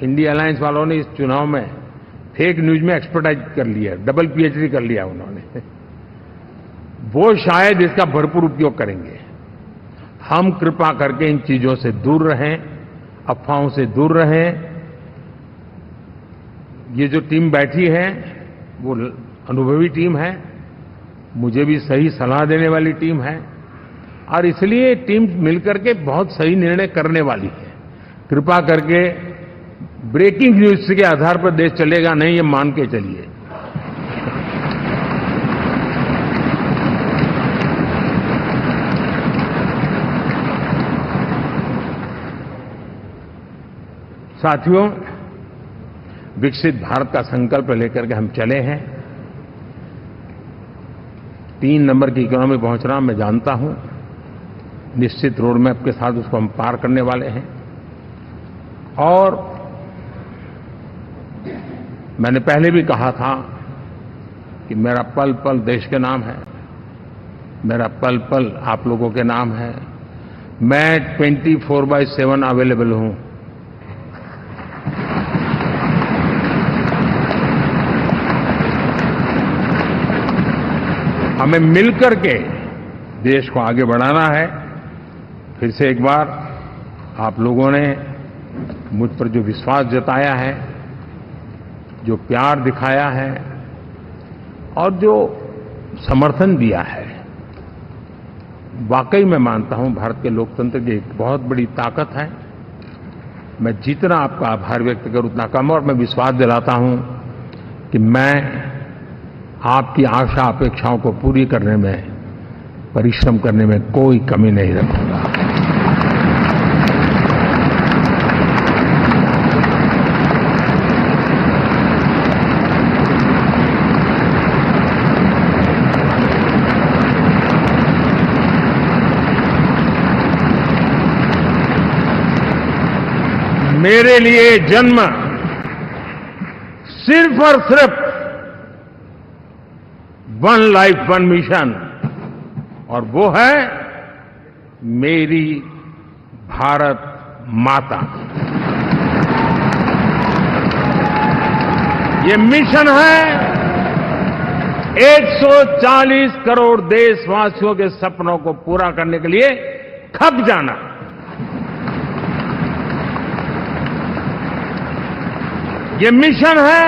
इंडिया अलायंस वालों ने इस चुनाव में फेक न्यूज में एक्सपर्टाइज कर लिया, डबल पीएचडी कर लिया उन्होंने, वो शायद इसका भरपूर उपयोग करेंगे। हम कृपा करके इन चीजों से दूर रहें, अफवाहों से दूर रहें। ये जो टीम बैठी है वो अनुभवी टीम है, मुझे भी सही सलाह देने वाली टीम है, और इसलिए टीम मिलकर के बहुत सही निर्णय करने वाली है। कृपा करके ब्रेकिंग न्यूज के आधार पर देश चलेगा नहीं, ये मान के चलिए। साथियों, विकसित भारत का संकल्प लेकर के हम चले हैं। 3 नंबर की इकोनॉमी पहुंच रहा मैं जानता हूं। निश्चित रोड मैप के साथ उसको हम पार करने वाले हैं। और मैंने पहले भी कहा था कि मेरा पल पल देश के नाम है, मेरा पल पल आप लोगों के नाम है। मैं 24/7 अवेलेबल हूं। हमें मिलकर के देश को आगे बढ़ाना है। फिर से एक बार आप लोगों ने मुझ पर जो विश्वास जताया है, जो प्यार दिखाया है और जो समर्थन दिया है, वाकई मैं मानता हूं भारत के लोकतंत्र की एक बहुत बड़ी ताकत है। मैं जितना आपका आभार व्यक्त करूं उतना कम, और मैं विश्वास दिलाता हूं कि मैं आपकी आशा अपेक्षाओं को पूरी करने में, परिश्रम करने में कोई कमी नहीं रखूंगा। मेरे लिए जन्म सिर्फ और सिर्फ वन लाइफ वन मिशन, और वो है मेरी भारत माता। ये मिशन है 140 करोड़ देशवासियों के सपनों को पूरा करने के लिए खप जाना। ये मिशन है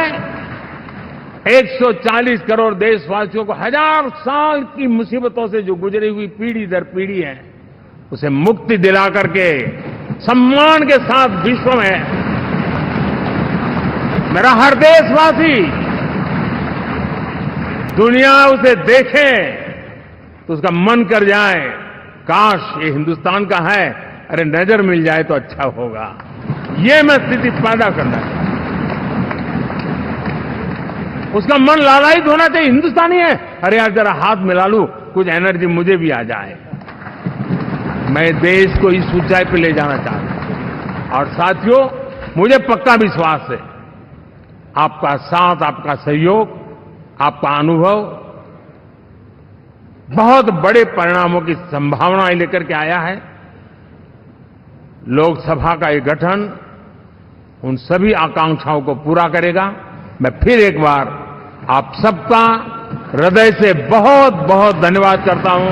140 करोड़ देशवासियों को 1000 साल की मुसीबतों से जो गुजरी हुई पीढ़ी दर पीढ़ी है, उसे मुक्ति दिला करके सम्मान के साथ विश्व में मेरा हर देशवासी दुनिया उसे देखे तो उसका मन कर जाए, काश ये हिंदुस्तान का है, अरे नजर मिल जाए तो अच्छा होगा। ये मैं स्थिति पैदा करना चाहता हूं। उसका मन लालायित होना चाहिए, हिंदुस्तानी है, अरे यार जरा हाथ मिला लूं, कुछ एनर्जी मुझे भी आ जाए। मैं देश को इस ऊंचाई पर ले जाना चाहता हूं। और साथियों, मुझे पक्का विश्वास है आपका साथ, आपका सहयोग, आपका अनुभव बहुत बड़े परिणामों की संभावनाएं लेकर के आया है। लोकसभा का ये गठन उन सभी आकांक्षाओं को पूरा करेगा। मैं फिर एक बार आप सबका हृदय से बहुत बहुत धन्यवाद करता हूं।